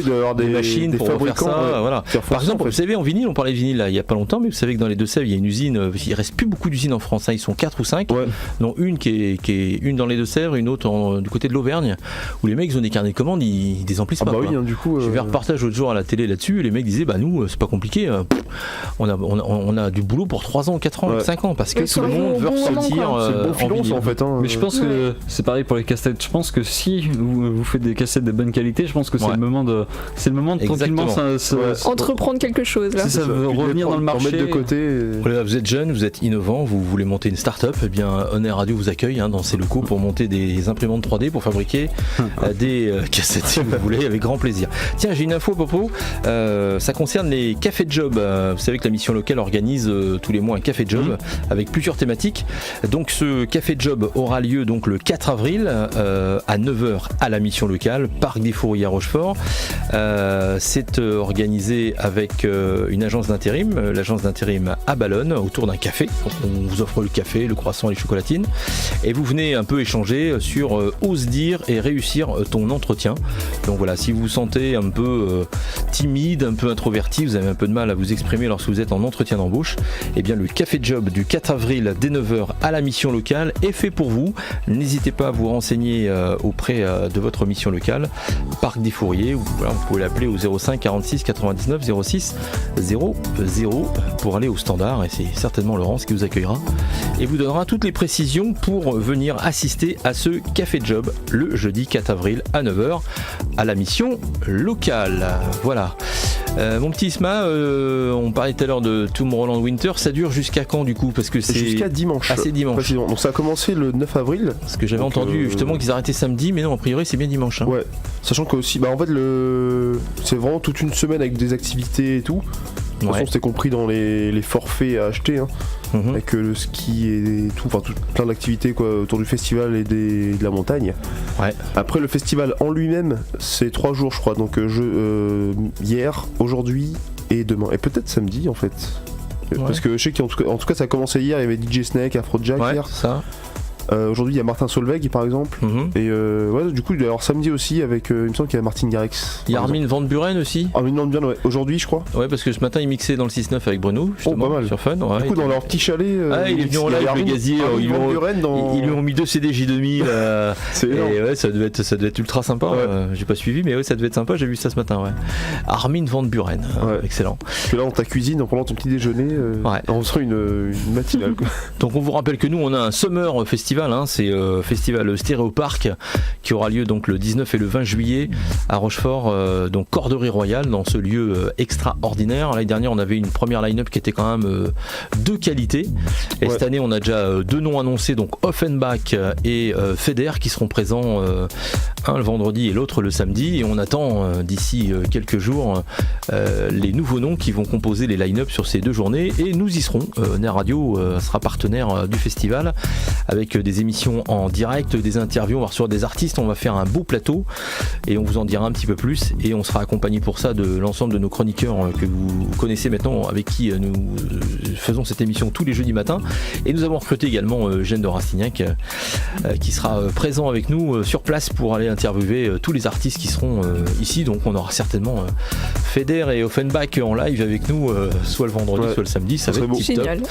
d'avoir des machines pour faire ça, voilà. Par exemple, vous savez, en vinyle, on parlait de vinyle là, il y a pas longtemps, mais vous savez que dans les Deux-Sèvres, il y a une usine, il reste plus beaucoup d'usines en France, hein, ils sont 4 ou 5, dont une qui est une dans les Deux-Sèvres, une autre du côté de l'Auvergne, où les mecs ils ont des carnets de commandes, ils désemplissent pas. Bah oui, hein, du coup. J'ai vu un reportage l'autre jour à la télé là-dessus, et les mecs disaient, bah nous, c'est pas compliqué, on a du boulot pour 3 ans, 4 ans, 5 ans, parce que tout le monde veut ressortir. C'est le bon filon en fait. Mais je pense que c'est pareil pour les cassettes. Je pense que si vous faites des cassettes de bonne qualité, je pense que c'est le moment de tranquillement entreprendre quelque chose là. Si ça veut revenir dans le marché. Mettre de côté. Voilà, vous êtes jeune, vous êtes innovant, vous voulez monter une start-up, eh bien On Air Radio vous accueille dans ses locaux pour monter des imprimantes 3D pour fabriquer des cassettes si vous voulez, avec grand plaisir. Tiens, j'ai une info à propos, ça concerne les cafés de job. Vous savez que la mission locale organise tous les mois un café de job avec plusieurs thématiques. Donc ce café de job aura lieu donc le 4 avril à 9h à la mission locale, Parc des Fourriers à Rochefort. C'est organisé avec une agence d'intérim, l'agence d'intérim à Ballonne, autour d'un café. Donc, on vous offre le café, le croissant et les chocolatines. Et vous venez un peu échanger sur ose dire et réussir ton entretien. Donc voilà, si vous vous sentez un peu timide, un peu introverti, vous avez un peu de mal à vous exprimer lorsque vous êtes en entretien d'embauche, eh bien le café de job du 4 avril dès 9h à la mission locale est fait pour vous. N'hésitez pas à vous renseigner auprès de votre mission locale, Parc des Fourriers, ou voilà, vous pouvez l'appeler au 05 46 99 06 00 pour aller au standard, et c'est certainement Laurence qui vous accueillera et vous donnera toutes les précisions pour venir assister à ce café de job le jeudi 4 avril à 9h à la mission locale. Voilà. Mon petit Isma, on parlait tout à l'heure de Tomorrowland Winter, ça dure jusqu'à quand du coup? Parce que c'est jusqu'à dimanche. Ah, c'est dimanche. Donc ça a commencé le 9 avril. Parce que j'avais entendu justement qu'ils arrêtaient samedi, mais non, a priori c'est bien dimanche. Ouais, sachant que aussi, en fait, c'est vraiment toute une semaine avec des activités et tout. De toute façon, c'était compris dans les forfaits à acheter, avec le ski et tout, plein d'activités autour du festival et de la montagne. Ouais. Après, le festival en lui-même, c'est 3 jours, je crois. Donc, hier, aujourd'hui et demain. Et peut-être samedi, en fait. Ouais. Parce que je sais qu'en tout cas, ça a commencé hier. Il y avait DJ Snake, Afrojack hier. Ça. Aujourd'hui il y a Martin Solveig par exemple, et du coup alors samedi aussi avec il me semble qu'il y a Martin Garrix. Il y a Armin Van Buren aussi. Armin Van Buren, aujourd'hui je crois. Ouais, parce que ce matin il mixait dans le 6-9 avec Bruno justement, pas mal. Sur Fun. Ouais, du coup dans leur petit chalet, il est venu en live le gazier, ils lui ont mis 2 CD J2000 c'est énorme. Et ouais, ça devait être ultra sympa. J'ai pas suivi, mais ouais, ça devait être sympa, j'ai vu ça ce matin. Ouais. Armin Van Buren, excellent. Parce que là on ta cuisine en prenant ton petit déjeuner, on sera une matinale quoi. Donc on vous rappelle que nous on a un Summer Festival, c'est festival Stéréo Park qui aura lieu donc le 19 et le 20 juillet à Rochefort, donc Corderie Royale, dans ce lieu extraordinaire. L'année dernière on avait une première line-up qui était quand même de qualité, et cette année on a déjà 2 noms annoncés, donc Offenbach et Feder, qui seront présents un le vendredi et l'autre le samedi, et on attend d'ici quelques jours les nouveaux noms qui vont composer les line-up sur ces 2 journées, et nous y serons. On Air Radio sera partenaire du festival avec des émissions en direct, des interviews, on va recevoir des artistes, on va faire un beau plateau et on vous en dira un petit peu plus, et on sera accompagné pour ça de l'ensemble de nos chroniqueurs que vous connaissez maintenant, avec qui nous faisons cette émission tous les jeudis matins, et nous avons recruté également Eugène de Rastignac qui sera présent avec nous sur place pour aller interviewer tous les artistes qui seront ici. Donc on aura certainement Feder et Offenbach en live avec nous soit le vendredi soit le samedi, ça va être génial.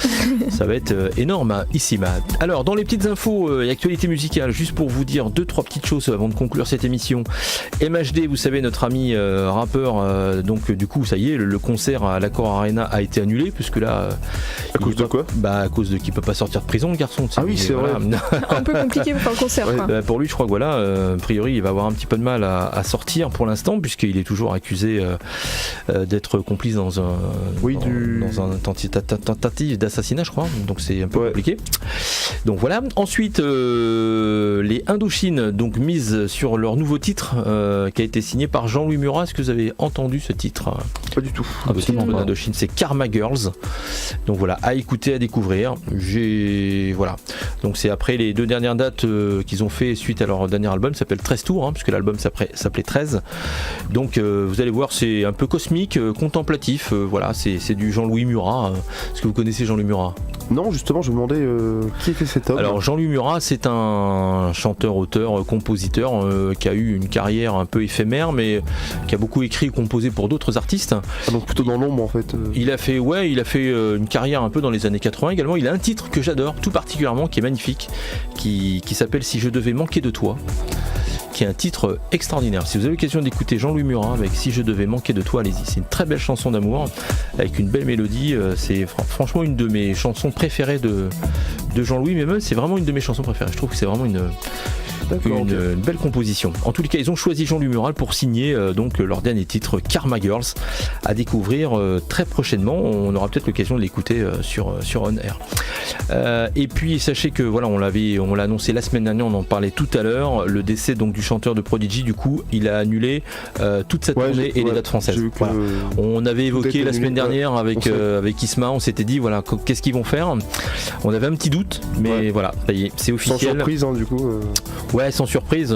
Ça va être énorme ici. Alors dans les petites infos et actualités musicales, juste pour vous dire 2-3 petites choses avant de conclure cette émission. MHD, vous savez, notre ami rappeur, donc du coup ça y est, le concert à l'Accor Arena a été annulé, puisque là à cause de quoi? À cause de qu'il peut pas sortir de prison, le garçon. Ah oui, c'est vrai. Un peu compliqué pour faire le concert. Pour lui, je crois que a priori il va avoir un petit peu de mal à sortir pour l'instant, puisqu'il est toujours accusé d'être complice dans un tentative d'assassinat, je crois, donc c'est un peu compliqué. Donc voilà. Ensuite les Indochine donc misent sur leur nouveau titre qui a été signé par Jean-Louis Murat. Est-ce que vous avez entendu ce titre? Pas du tout. Le titre d'Indochine, c'est Karma Girls. Donc voilà, à écouter, à découvrir. Voilà. Donc c'est après les 2 dernières dates qu'ils ont fait suite à leur dernier album, ça s'appelle 13 tours, puisque l'album s'appelait 13. Donc vous allez voir, c'est un peu cosmique, contemplatif. Voilà, c'est du Jean-Louis Murat. Est-ce que vous connaissez Jean-Louis Murat? Non, justement, je me demandais qui était cet homme. Alors Jean-Louis Murat, c'est un chanteur, auteur, compositeur qui a eu une carrière un peu éphémère, mais qui a beaucoup écrit et composé pour d'autres artistes. Ah, donc plutôt dans l'ombre en fait. Il a fait une carrière un peu dans les années 80 également. Il a un titre que j'adore tout particulièrement, qui est magnifique, qui s'appelle Si je devais manquer de toi, qui est un titre extraordinaire. Si vous avez l'occasion d'écouter Jean-Louis Murat avec Si je devais manquer de toi, allez-y. C'est une très belle chanson d'amour avec une belle mélodie. C'est franchement une de mes chansons préférées de Jean-Louis, mais même c'est vraiment une de mes chansons préférées. Je trouve que c'est vraiment une belle composition. En tous les cas, ils ont choisi Jean-Louis Murat pour signer donc leur dernier titre Karma Girls, à découvrir très prochainement. On aura peut-être l'occasion de l'écouter sur On Air. Et puis sachez que voilà, on l'a annoncé la semaine dernière, on en parlait tout à l'heure, le décès donc du chanteur de Prodigy. Du coup, il a annulé toute sa tournée et les dates françaises. Voilà. On avait évoqué la semaine dernière avec Isma, on s'était dit voilà, qu'est-ce qu'ils vont faire. On avait un petit doute, mais voilà, ça y est, c'est officiel. Sans surprise, hein, du coup. Ouais, sans surprise.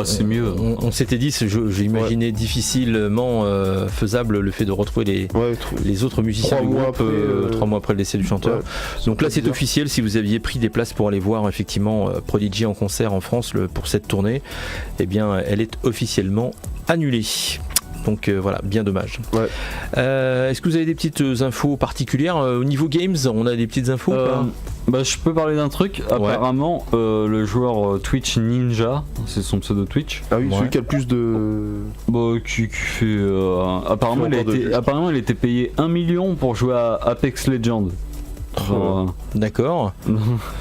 C'est mieux. On s'était dit, j'imaginais difficilement faisable le fait de retrouver les autres musiciens du groupe 3 mois après le décès du chanteur. Ouais, donc là, c'est officiel. Si vous aviez pris des places pour aller voir effectivement Prodigy en concert en France pour cette tournée, eh bien, elle est officiellement annulée. Donc voilà, bien dommage. Ouais. Est-ce que vous avez des petites infos particulières au niveau games? On a des petites infos je peux parler d'un truc. Apparemment, le joueur Twitch Ninja, c'est son pseudo Twitch. Ah oui, celui qui a le plus de. Qui fait. Apparemment, il a été payé 1 million pour jouer à Apex Legends. D'accord.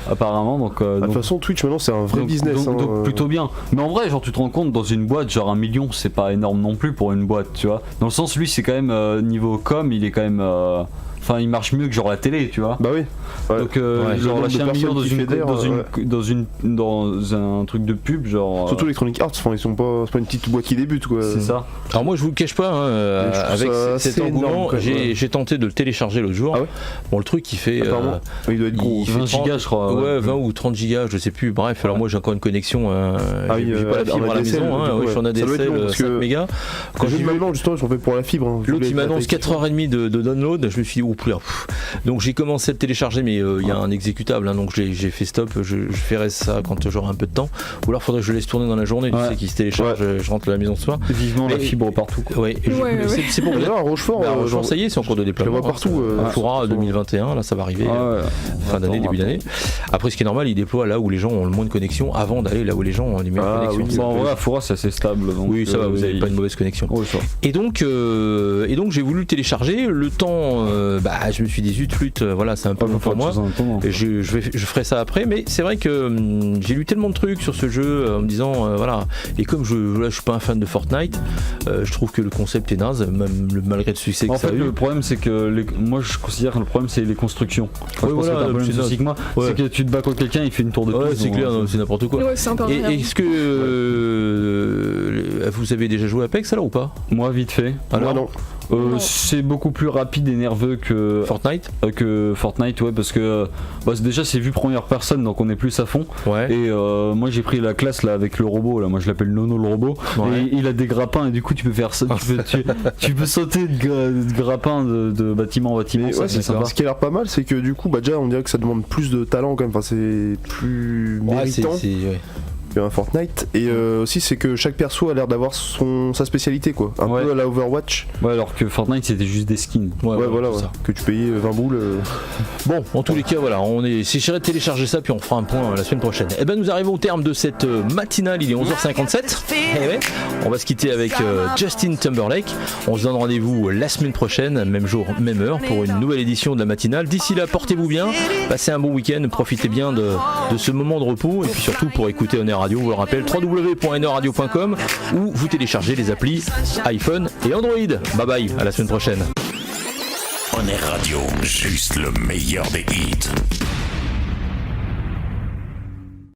Apparemment, de toute façon, Twitch maintenant c'est un vrai business. Donc plutôt bien. Mais en vrai, genre tu te rends compte, dans une boîte, genre 1 million, c'est pas énorme non plus pour une boîte, tu vois. Dans le sens, lui, c'est quand même niveau com, il est quand même. Enfin, il marche mieux que genre la télé, tu vois. Bah oui. Ouais. Donc, genre lâcher 1 million dans un truc de pub, genre. Surtout Electronic Arts, ils sont pas. C'est pas une petite boîte qui débute, quoi. C'est ça. Alors, moi, je vous le cache pas, avec cet engouement, j'ai tenté de le télécharger l'autre jour. Ah ouais. Bon, le truc, il fait. Il doit être gros. 20 gigas, je crois. Ouais, 20 ou 30 gigas, je sais plus. Bref, alors moi, j'ai encore une connexion. J'ai pas la fibre à la maison. Je suis en ADSL 5 mégas. Quand j'ai maintenant, justement, j'en fais pour la fibre. L'autre, il m'annonce 4h30 de download. Je me suis dit, donc j'ai commencé à le télécharger, mais il y a un exécutable, donc j'ai fait stop. Je ferai ça quand j'aurai un peu de temps, ou alors faudrait que je laisse tourner dans la journée. Tu sais qu'il se télécharge, je rentre à la maison ce soir. Vivement la fibre partout. C'est pour dire. Rochefort, ça y est, c'est en cours de déploiement. Je vois partout. Foura 2021, là ça va arriver fin d'année, début d'année. Après, ce qui est normal, il déploie là où les gens ont le moins de connexion avant d'aller là où les gens ont les meilleures connexions. En vrai, Foura c'est assez stable. Oui, ça va, vous avez pas une mauvaise connexion. Et donc j'ai voulu le télécharger. Le temps, je me suis dit zut flûte, voilà, c'est un peu long pour moi. Et je ferai ça après, mais c'est vrai que j'ai lu tellement de trucs sur ce jeu en me disant voilà, et comme je suis pas un fan de Fortnite, je trouve que le concept est naze, même malgré le succès que ça a eu. Le problème c'est que moi je considère que le problème c'est les constructions. C'est que tu te bats contre quelqu'un, il fait une tour de pouce. C'est clair, c'est n'importe quoi. Et est-ce que vous avez déjà joué à Apex alors ou pas? Moi vite fait. Alors non. C'est beaucoup plus rapide et nerveux que Fortnite. Ouais, parce que déjà c'est vu première personne, donc on est plus à fond. Ouais. Et moi j'ai pris la classe là avec le robot là, moi je l'appelle Nono le robot. Ouais. Et il a des grappins et du coup tu peux faire ça, tu peux sauter de grappins de bâtiment en bâtiment. Ouais, c'est sympa. Ce qui a l'air pas mal, c'est que du coup déjà on dirait que ça demande plus de talent quand même. Enfin c'est plus méritant. Un Fortnite, et aussi c'est que chaque perso a l'air d'avoir sa spécialité, quoi, un peu à la Overwatch. Ouais, alors que Fortnite c'était juste des skins. Voilà, que tu payais 20 boules. Bon, en tous les cas, voilà, j'essaierai de télécharger ça, puis on fera un point la semaine prochaine. Et ben nous arrivons au terme de cette matinale, il est 11h57. On va se quitter avec Justin Timberlake. On se donne rendez-vous la semaine prochaine, même jour, même heure, pour une nouvelle édition de la matinale. D'ici là, portez-vous bien, passez un bon week-end, profitez bien de ce moment de repos, et puis surtout pour écouter On Air Radio, je vous le rappelle, www.nradio.com, où vous téléchargez les applis iPhone et Android. Bye bye, à la semaine prochaine. On Air Radio, juste le meilleur des hits.